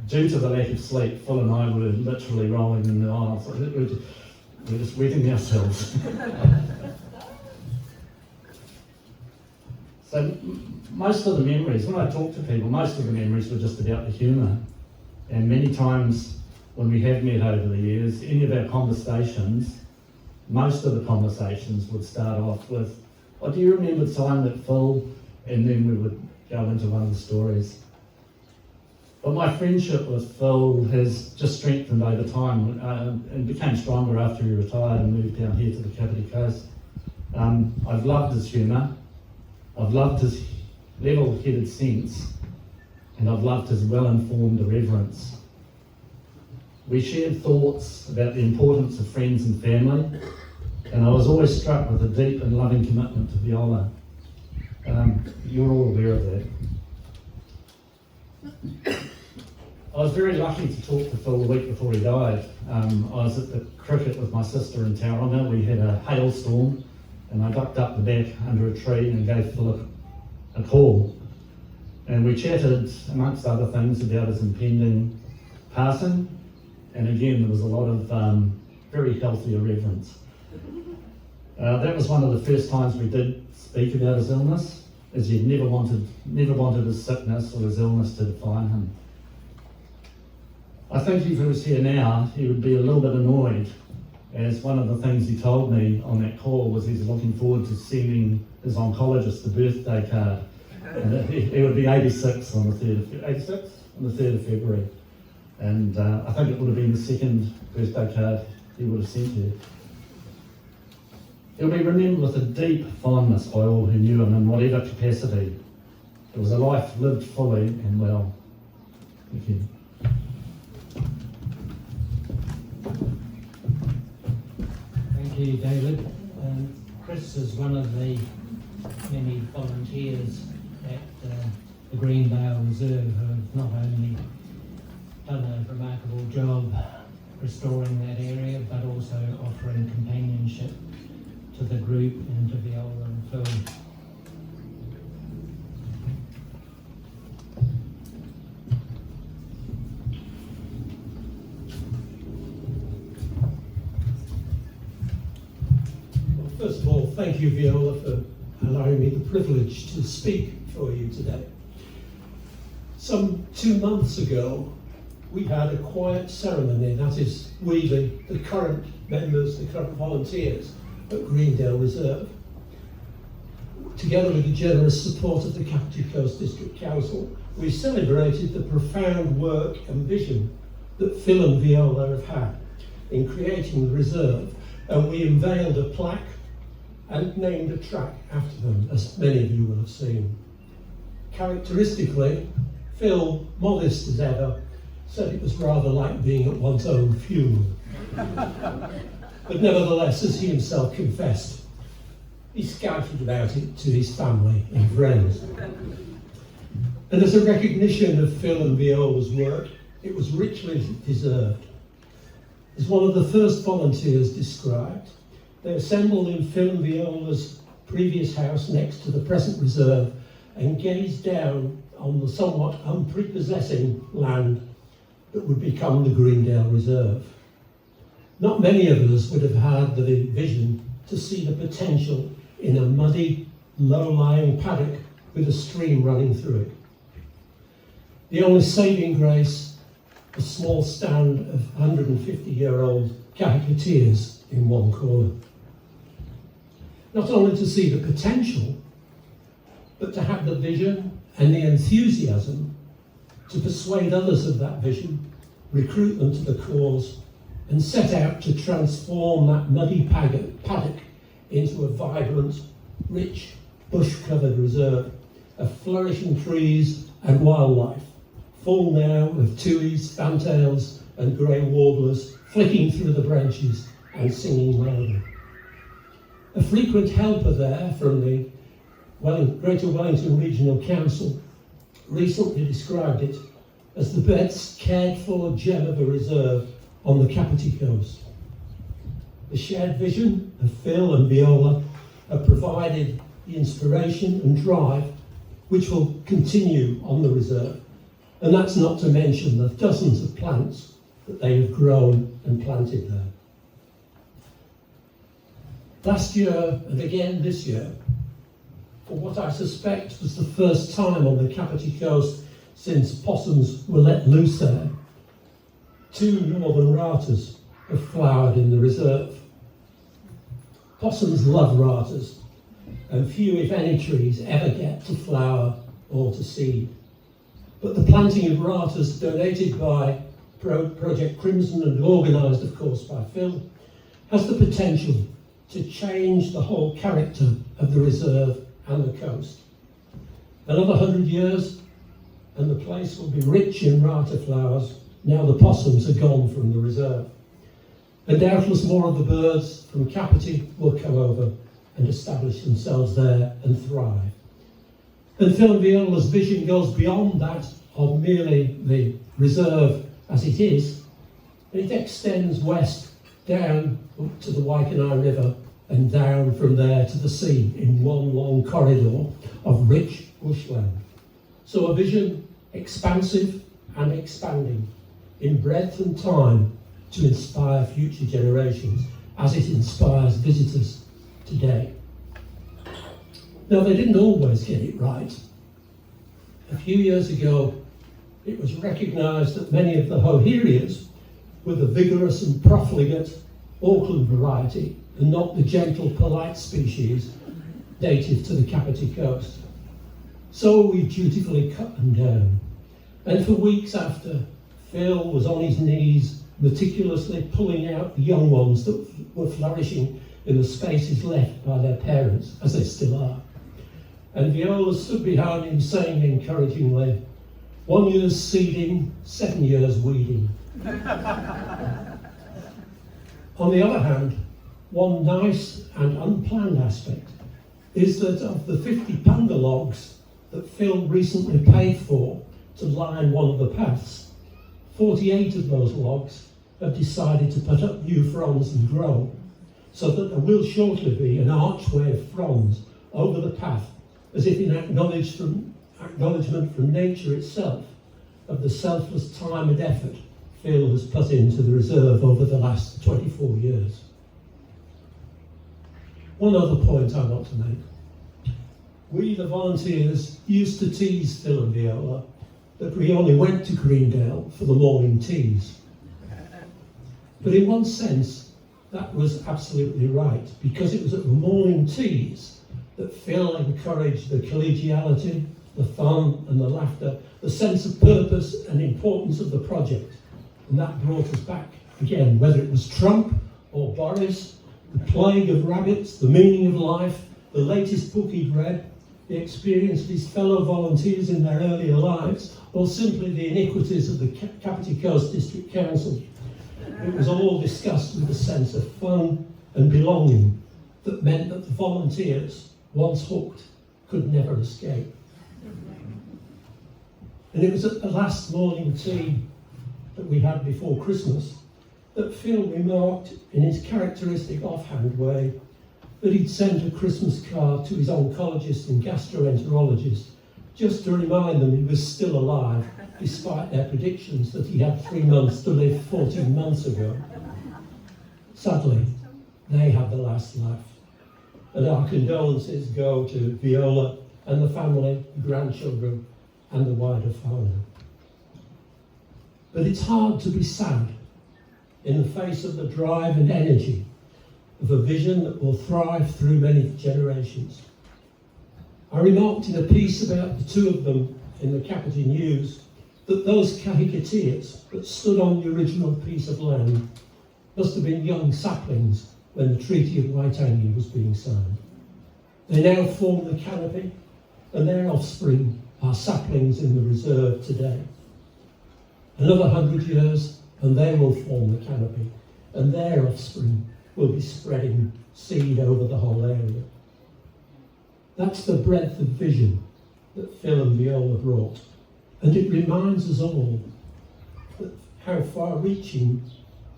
S7: Due to the lack of sleep, Phil and I were literally rolling in the aisles. We're just wetting ourselves. So most of the memories, when I talk to people, most of the memories were just about the humour. And many times when we have met over the years, any of our conversations, most of the conversations would start off with, oh, do you remember the time that Phil, and then we would go into one of the stories. But my friendship with Phil has just strengthened over time and became stronger after he retired and moved down here to the Kapiti Coast. I've loved his humour, I've loved his level-headed sense, and I've loved his well-informed irreverence. We shared thoughts about the importance of friends and family, and I was always struck with a deep and loving commitment to viola. You're all aware of that. I was very lucky to talk to Phil the week before he died. I was at the cricket with my sister in Tauranga. We had a hailstorm, and I ducked up the back under a tree and gave Phil a call. And we chatted, amongst other things, about his impending passing. And again, there was a lot of very healthy irreverence. That was one of the first times we did speak about his illness, as he never wanted his sickness or his illness to define him. I think if he was here now, he would be a little bit annoyed, as one of the things he told me on that call was he's looking forward to sending his oncologist the birthday card. And he would be 86 on the 3rd of February. And I think it would have been the second birthday card he would have sent you. He'll be remembered with a deep fondness by all who knew him in whatever capacity. It was a life lived fully and well. Thank you.
S1: Thank you, David. Chris is one of the many volunteers at the Greendale Reserve who have not only done a remarkable job restoring that area, but also offering companionship to the group and to Viola and Phil.
S8: Well, first of all, thank you, Viola, for allowing me the privilege to speak for you today. Some 2 months ago, we had a quiet ceremony, that is, we, the current members, the current volunteers at Greendale Reserve, together with the generous support of the Kapiti Coast District Council, we celebrated the profound work and vision that Phil and Viola have had in creating the reserve, and we unveiled a plaque and named a track after them, as many of you will have seen. Characteristically, Phil, modest as ever, said it was rather like being at one's own funeral. But nevertheless, as he himself confessed, he scouted about it to his family and friends. And as a recognition of Phil and Viola's work, it was richly deserved. As one of the first volunteers described, they assembled in Phil and Viola's previous house next to the present reserve and gazed down on the somewhat unprepossessing land that would become the Greendale Reserve. Not many of us would have had the vision to see the potential in a muddy, low-lying paddock with a stream running through it. The only saving grace, a small stand of 150-year-old caricature in one corner. Not only to see the potential, but to have the vision and the enthusiasm to persuade others of that vision, recruit them to the cause, and set out to transform that muddy paddock into a vibrant, rich, bush-covered reserve of flourishing trees and wildlife, full now of tuis, fantails, and grey warblers flicking through the branches and singing loudly. A frequent helper there from the Greater Wellington Regional Council recently described it as the best cared-for gem of a reserve on the Kapiti Coast. The shared vision of Phil and Viola have provided the inspiration and drive which will continue on the reserve, and that's not to mention the dozens of plants that they have grown and planted there. Last year, and again this year, for what I suspect was the first time on the Kapiti Coast since possums were let loose there, 2 northern ratas have flowered in the reserve. Possums love ratas, and few, if any, trees ever get to flower or to seed. But the planting of ratas, donated by Project Crimson and organised, of course, by Phil, has the potential to change the whole character of the reserve and the coast. Another 100 years, and the place will be rich in rata flowers now the possums are gone from the reserve. And doubtless more of the birds from Kapiti will come over and establish themselves there and thrive. And Phil and Viola's vision goes beyond that of merely the reserve as it is. It extends west down to the Waikanae River and down from there to the sea in one long corridor of rich bushland. So a vision expansive and expanding in breadth and time to inspire future generations as it inspires visitors today. Now, they didn't always get it right. A few years ago, it was recognised that many of the Hoherias were the vigorous and profligate Auckland variety and not the gentle, polite species native to the Kapiti Coast. So we dutifully cut them down. And for weeks after, Phil was on his knees, meticulously pulling out the young ones that were flourishing in the spaces left by their parents, as they still are. And Viola stood behind him saying encouragingly, 1 year's seeding, 7 years weeding. On the other hand, one nice and unplanned aspect is that of the 50 panda logs that Phil recently paid for to line one of the paths, 48 of those logs have decided to put up new fronds and grow, so that there will shortly be an archway of fronds over the path, as if in acknowledgement from nature itself of the selfless time and effort Phil has put into the reserve over the last 24 years. One other point I want to make. We, the volunteers, used to tease Phil and Viola that we only went to Greendale for the morning teas. But in one sense, that was absolutely right, because it was at the morning teas that Phil encouraged the collegiality, the fun and the laughter, the sense of purpose and importance of the project. And that brought us back again, whether it was Trump or Boris, the plague of rabbits, the meaning of life, the latest book he'd read, the experience of his fellow volunteers in their earlier lives, or simply the iniquities of the Kapiti Coast District Council. It was all discussed with a sense of fun and belonging that meant that the volunteers, once hooked, could never escape. And it was at the last morning tea that we had before Christmas that Phil remarked in his characteristic offhand way that he'd sent a Christmas card to his oncologist and gastroenterologist just to remind them he was still alive, despite their predictions that he had 3 months to live 14 months ago. Sadly, they had the last laugh. And our condolences go to Viola and the family, the grandchildren, and the wider family. But it's hard to be sad in the face of the drive and energy of a vision that will thrive through many generations. I remarked in a piece about the two of them in the Kapiti News that those kahikateas that stood on the original piece of land must have been young saplings when the Treaty of Waitangi was being signed. They now form the canopy, and their offspring are saplings in the reserve today. Another 100 years, and they will form the canopy, and their offspring will be spreading seed over the whole area. That's the breadth of vision that Phil and Viola brought. And it reminds us all that how far-reaching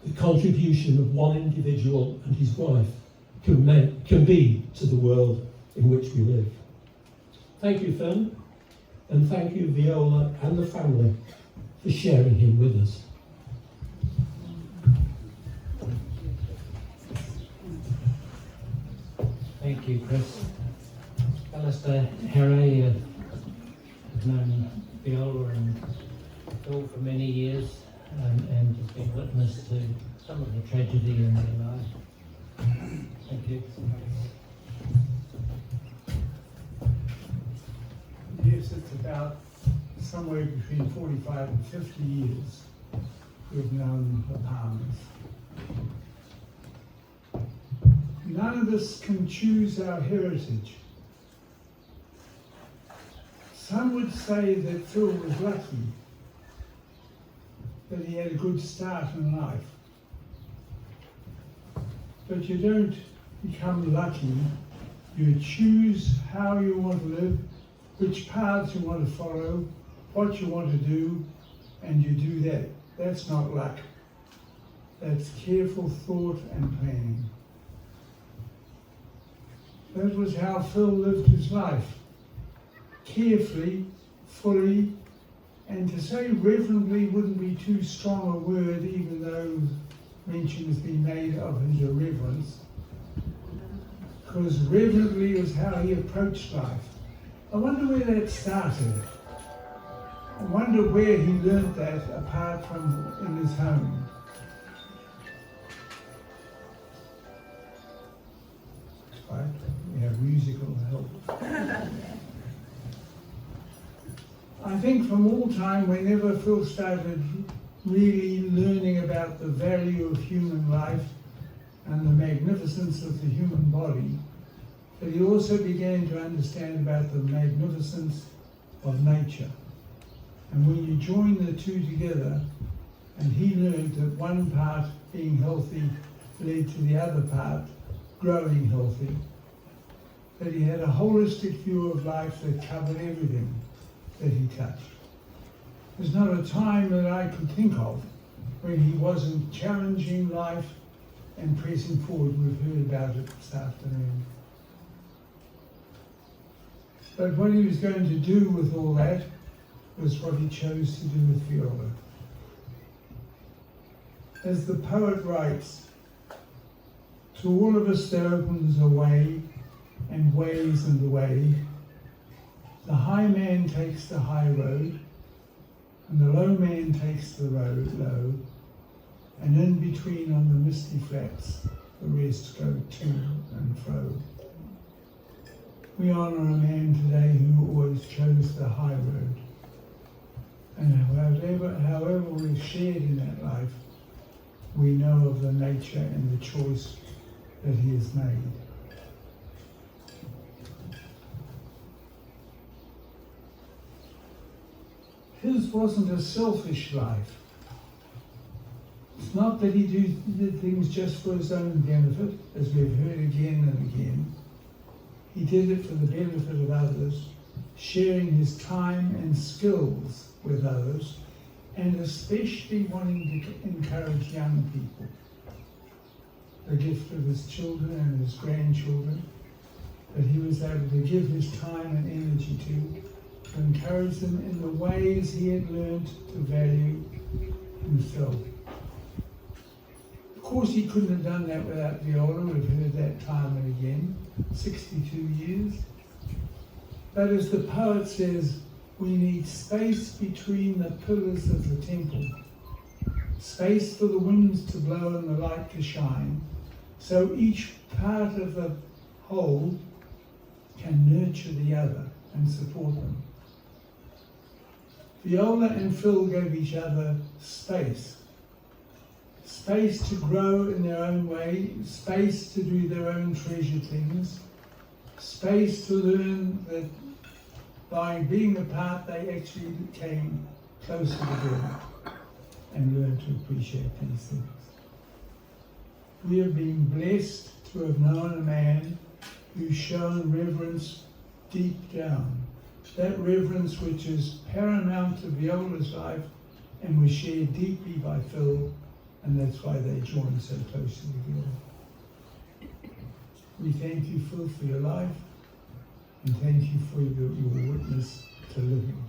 S8: the contribution of one individual and his wife can be to the world in which we live. Thank you, Phil, and thank you, Viola and the family, for sharing him with us.
S1: Thank you, Chris. Alistair, Harry, I've known Viola and Phil for many years and has been witness to some of the tragedy in their life. Thank you.
S9: Yes, it's about somewhere between 45 and 50 years we've known the Palmers. None of us can choose our heritage. Some would say that Phil was lucky, that he had a good start in life. But you don't become lucky. You choose how you want to live, which paths you want to follow, what you want to do, and you do that. That's not luck. That's careful thought and planning. That was how Phil lived his life. Carefully, fully, and to say reverently wouldn't be too strong a word, even though mention has been made of his irreverence, because reverently was how he approached life. I wonder where that started. I wonder where he learnt that apart from in his home. Right? We have musical help. I think from all time, whenever Phil started really learning about the value of human life and the magnificence of the human body, that he also began to understand about the magnificence of nature. And when you join the two together, and he learned that one part, being healthy, led to the other part, growing healthy, that he had a holistic view of life that covered everything that he touched. There's not a time that I could think of when he wasn't challenging life and pressing forward. We've heard about it this afternoon. But what he was going to do with all that was what he chose to do with Viola. As the poet writes, to all of us there opens a way, and ways in the way. The high man takes the high road, and the low man takes the road low, and in between on the misty flats, the rest go to and fro. We honour a man today who always chose the high road, and however we've shared in that life, we know of the nature and the choice that he has made. His wasn't a selfish life. It's not that he did things just for his own benefit, as we've heard again and again. He did it for the benefit of others, sharing his time and skills with others, and especially wanting to encourage young people. The gift of his children and his grandchildren, that he was able to give his time and energy to encourage them in the ways he had learned to value himself. Of course, he couldn't have done that without Viola. We've heard that time and again, 62 years. But as the poet says, we need space between the pillars of the temple, space for the winds to blow and the light to shine, so each part of the whole can nurture the other and support them. Viola and Phil gave each other space. Space to grow in their own way, space to do their own treasured things, space to learn that by being apart they actually came closer together and learned to appreciate these things. we have been blessed to have known a man who's shown reverence deep down. That reverence which is paramount to Viola's life and was shared deeply by Phil, and that's why they joined so closely together. We thank you, Phil, for your life, and thank you for your witness to living.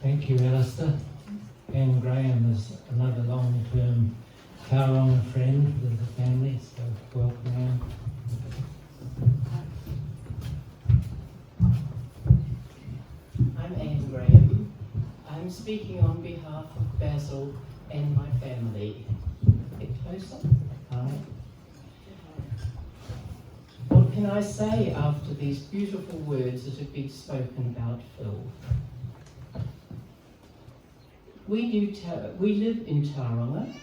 S1: Thank you, Alistair. And Graham is another long-term Tauranga friend with the family, so welcome, Graham.
S10: I'm Anne Graham. I'm speaking on behalf of Basil and my family. Get closer. Hi. What can I say after these beautiful words that have been spoken about Phil? We live in Tauranga,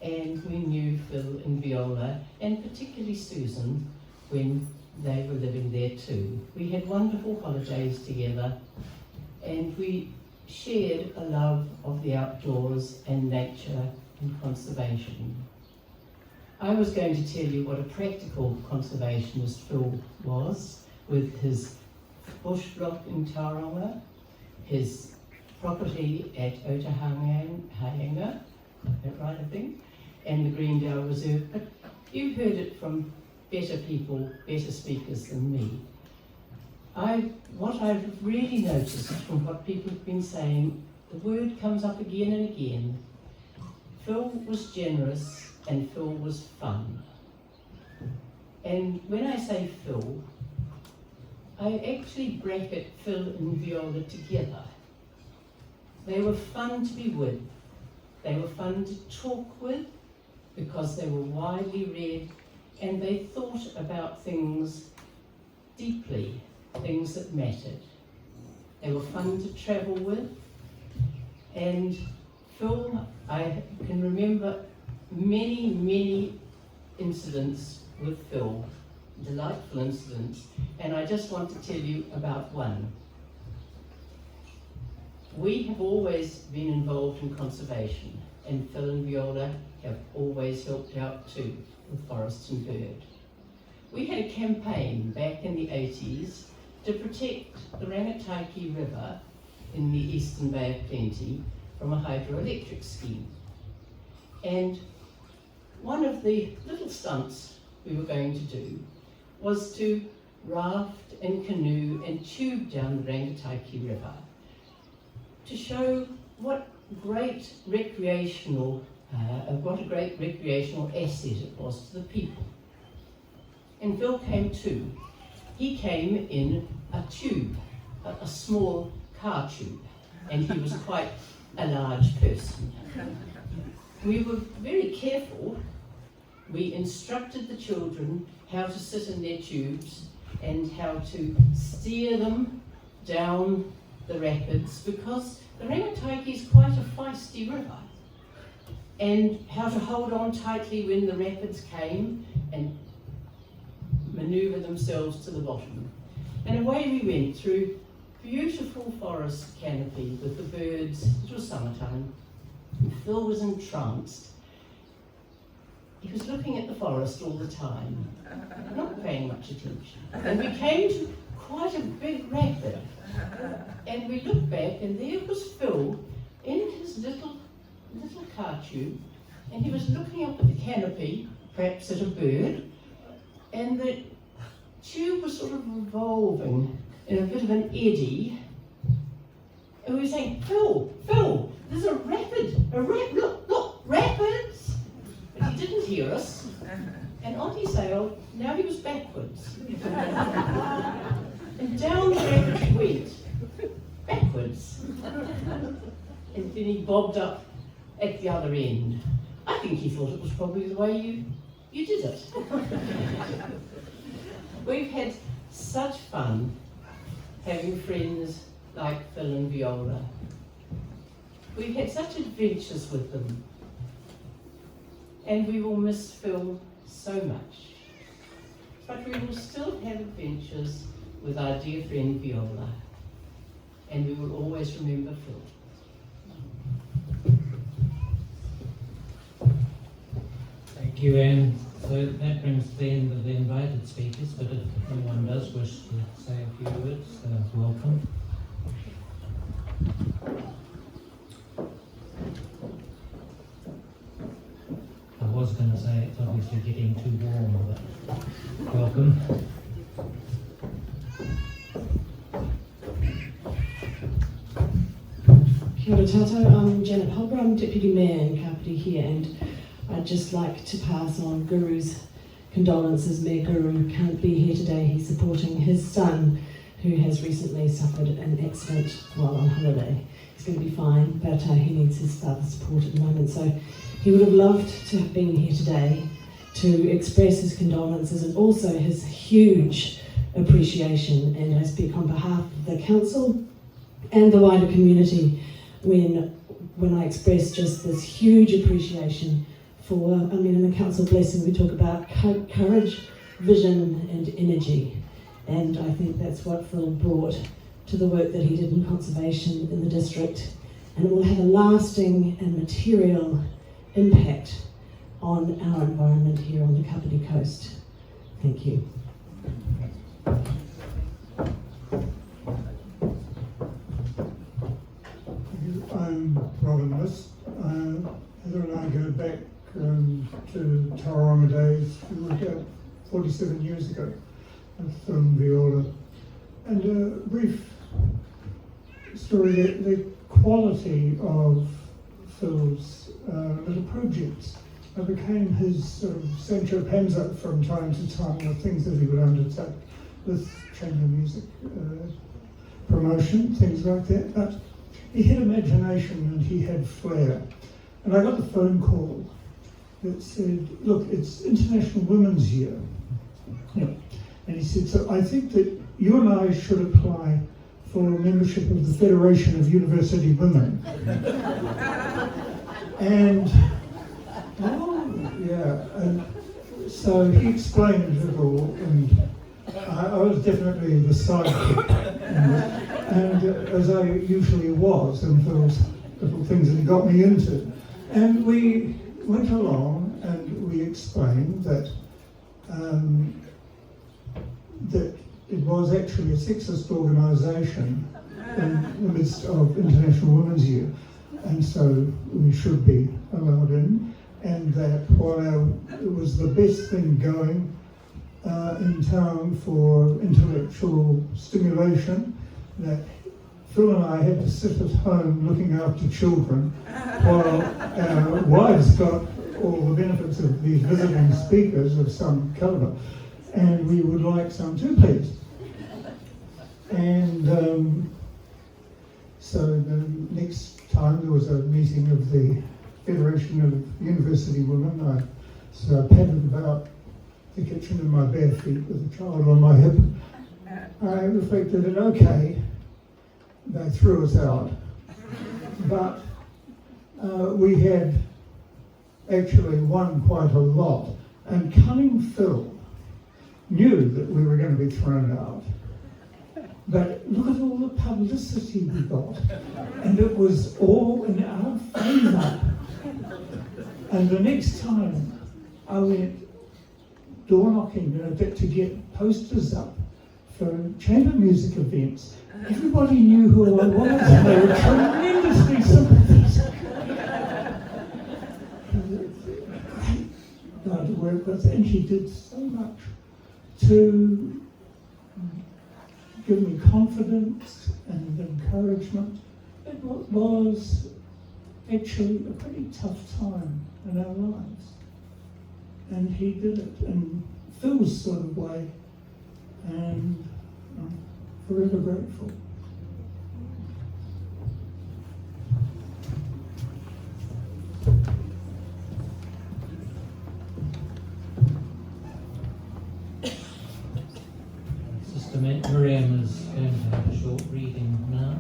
S10: and we knew Phil and Viola, and particularly Susan, when they were living there too. We had wonderful holidays together, and we shared a love of the outdoors and nature and conservation. I was going to tell you what a practical conservationist Phil was, with his bush block in Tauranga, his property at Otahangainga, that right I think, and the Greendale Reserve, but you heard it from better people, better speakers than me. What I've really noticed from what people have been saying, the word comes up again and again. Phil was generous and Phil was fun. And when I say Phil, I actually bracket Phil and Viola together. They were fun to be with. They were fun to talk with because they were widely read and they thought about things deeply, things that mattered. They were fun to travel with. And Phil, I can remember many, many incidents with Phil, delightful incidents, and I just want to tell you about one. We have always been involved in conservation, and Phil and Viola have always helped out too with Forest and Bird. We had a campaign back in the 80s to protect the Rangataiki River in the Eastern Bay of Plenty from a hydroelectric scheme. And one of the little stunts we were going to do was to raft and canoe and tube down the Rangataiki River to show what a great recreational asset it was to the people. And Phil came too. He came in a tube, a small car tube, and he was quite a large person. We were very careful. We instructed the children how to sit in their tubes and how to steer them down the rapids, because the Rangataiki is quite a feisty river, and how to hold on tightly when the rapids came and manoeuvre themselves to the bottom. And away we went through beautiful forest canopy with the birds. It was summertime, and Phil was entranced. He was looking at the forest all the time, not paying much attention. And we came to quite a big rapid, and we looked back, and there was Phil in his little car tube, and he was looking up at the canopy, perhaps at a bird, and the tube was sort of revolving in a bit of an eddy, and we were saying, Phil, there's a rapid, look, rapids! But he didn't hear us, and on he sailed. Now he was backwards. And down the rapid he went, backwards. And then he bobbed up at the other end. I think he thought it was probably the way you did it. We've had such fun having friends like Phil and Viola. We've had such adventures with them. And we will miss Phil so much. But we will still have adventures with our dear friend Viola. And we will always remember Phil.
S1: Thank you, Anne. So that brings to the end of the invited speakers, but if anyone does wish to say a few words, welcome. I was going to say it's obviously getting too warm, but welcome.
S11: Kia ora tātou, I'm Janet Holbrook, I'm Deputy Mayor in Kapiti here, and I'd just like to pass on Guru's condolences. Mayor Guru can't be here today. He's supporting his son who has recently suffered an accident while on holiday. He's going to be fine, but he needs his father's support at the moment. So he would have loved to have been here today to express his condolences and also his huge appreciation. And I speak on behalf of the council and the wider community when I express just this huge appreciation for, in the council blessing we talk about courage, vision and energy. And I think that's what Phil brought to the work that he did in conservation in the district. And it will have a lasting and material impact on our environment here on the Kapiti Coast. Thank you.
S9: I'm Robin List. Heather and I go back to Tauranga days. We worked out 47 years ago with Viola. And a brief story, the quality of Phil's little projects became his sort of Sancho Panza from time to time, the things that he would undertake with chamber music promotion, things like that. But he had imagination and he had flair. And I got the phone call that said, look, it's International Women's Year. Yeah. And he said, so I think that you and I should apply for membership of the Federation of University Women. And, and so he explained it all, and I was definitely the sidekick. And as I usually was, and those little things that he got me into. And we went along and we explained that that it was actually a sexist organisation in the midst of International Women's Year, and so we should be allowed in, and that while it was the best thing going in town for intellectual stimulation, that Phil and I had to sit at home looking after children while our wives got all the benefits of these visiting speakers of some calibre, and we would like some too, please. And so the next time there was a meeting of the Federation of University Women, so I padded about the kitchen in my bare feet with a child on my hip. I reflected that, okay, they threw us out, but we had actually won quite a lot, and cunning Phil knew that we were going to be thrown out. But look at all the publicity we got, and it was all in our favour. And the next time I went door knocking to get posters up for chamber music events, everybody knew who I was, and they were tremendously sympathetic. Great guy to work with, and he did so much to give me confidence and encouragement. It was actually a pretty tough time in our lives, and he did it in Phil's sort of way, and I'm forever grateful.
S1: Sister Miriam is going to have a short reading now.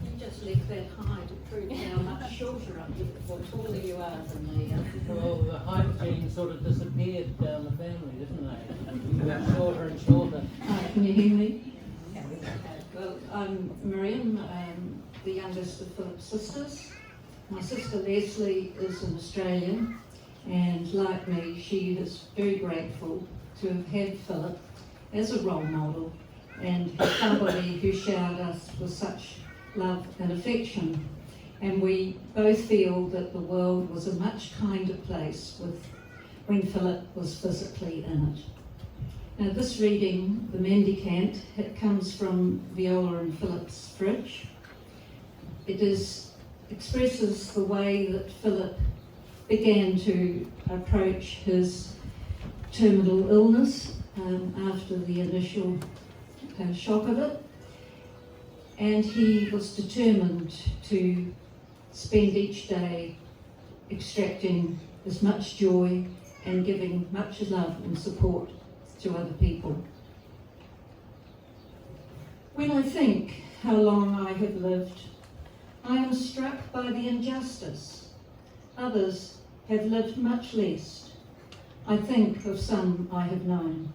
S12: You just left that high to prove how much shorter I get, or taller you are than me.
S1: Well, the height gene sort of disappeared down the family, didn't they? You got shorter and shorter.
S12: Hi, can you hear me? Good. Well, I'm Miriam, the youngest of Philip's sisters. My sister Leslie is an Australian, and like me, she is very grateful to have had Philip as a role model and somebody who showered us with such love and affection. And we both feel that the world was a much kinder place when Philip was physically in it. Now this reading, The Mendicant, it comes from Viola and Philip's fridge. It expresses the way that Philip began to approach his terminal illness after the initial shock of it. And he was determined to spend each day extracting as much joy and giving much love and support to other people. When I think how long I have lived, I am struck by the injustice. Others have lived much less. I think of some I have known.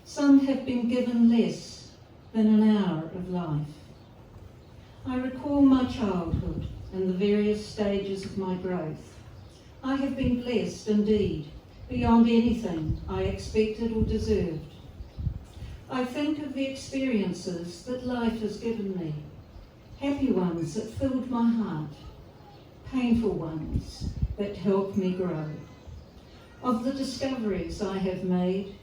S12: Some have been given less than an hour of life. I recall my childhood and the various stages of my growth. I have been blessed indeed, beyond anything I expected or deserved. I think of the experiences that life has given me, happy ones that filled my heart, painful ones that helped me grow, of the discoveries I have made,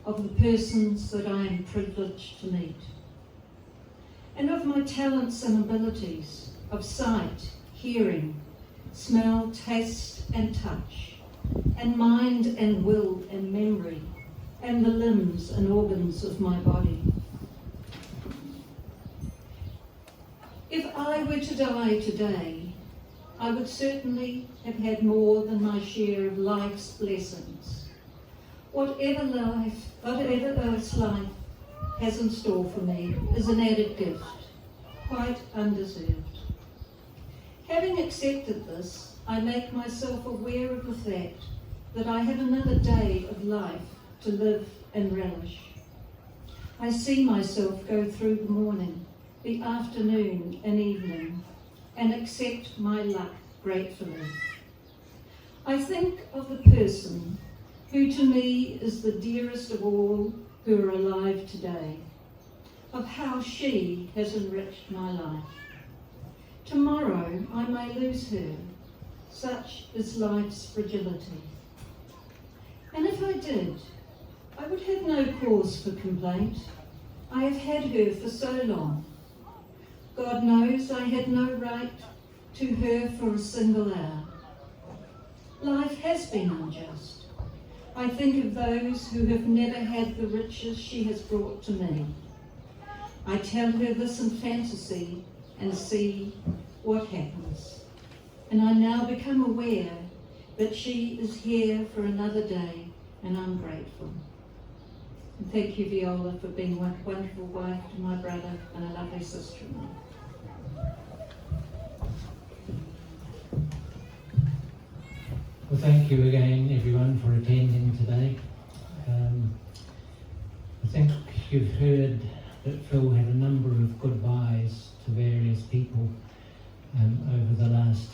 S12: of the persons that I am privileged to meet, and of my talents and abilities, of sight, hearing, smell, taste and touch, and mind and will and memory, and the limbs and organs of my body. If I were to die today, I would certainly have had more than my share of life's blessings. Whatever else life has in store for me is an added gift, quite undeserved. Having accepted this, I make myself aware of the fact that I have another day of life to live and relish. I see myself go through the morning, the afternoon and evening, and accept my luck gratefully. I think of the person who to me is the dearest of all who are alive today, of how she has enriched my life. Tomorrow I may lose her, such is life's fragility. And if I did, I would have no cause for complaint. I have had her for so long. God knows I had no right to her for a single hour. Life has been unjust. I think of those who have never had the riches she has brought to me. I tell her this in fantasy and see what happens. And I now become aware that she is here for another day, and I'm grateful. And thank you, Viola, for being a wonderful wife to my brother and a lovely sister-in-law.
S1: Well, thank you again, everyone, for attending today. I think you've heard that Phil had a number of goodbyes to various people over the last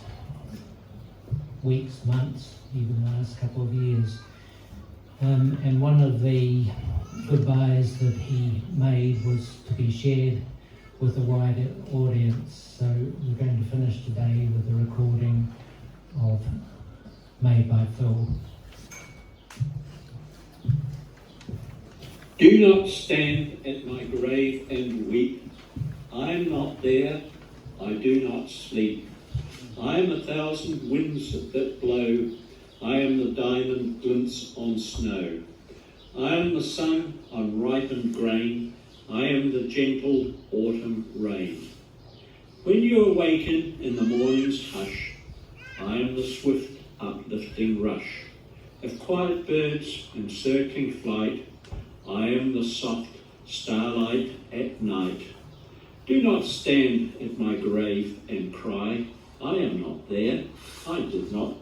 S1: weeks, months, even the last couple of years. And one of the goodbyes that he made was to be shared with a wider audience. So we're going to finish today with a recording of made by Phil.
S13: Do not stand at my grave and weep. I am not there, I do not sleep. I am 1,000 winds that blow. I am the diamond glints on snow. I am the sun on ripened grain. I am the gentle autumn rain. When you awaken in the morning's hush, I am the swift uplifting rush of quiet birds in circling flight. I am the soft starlight at night. Do not stand at my grave and cry. I am not there. I did not.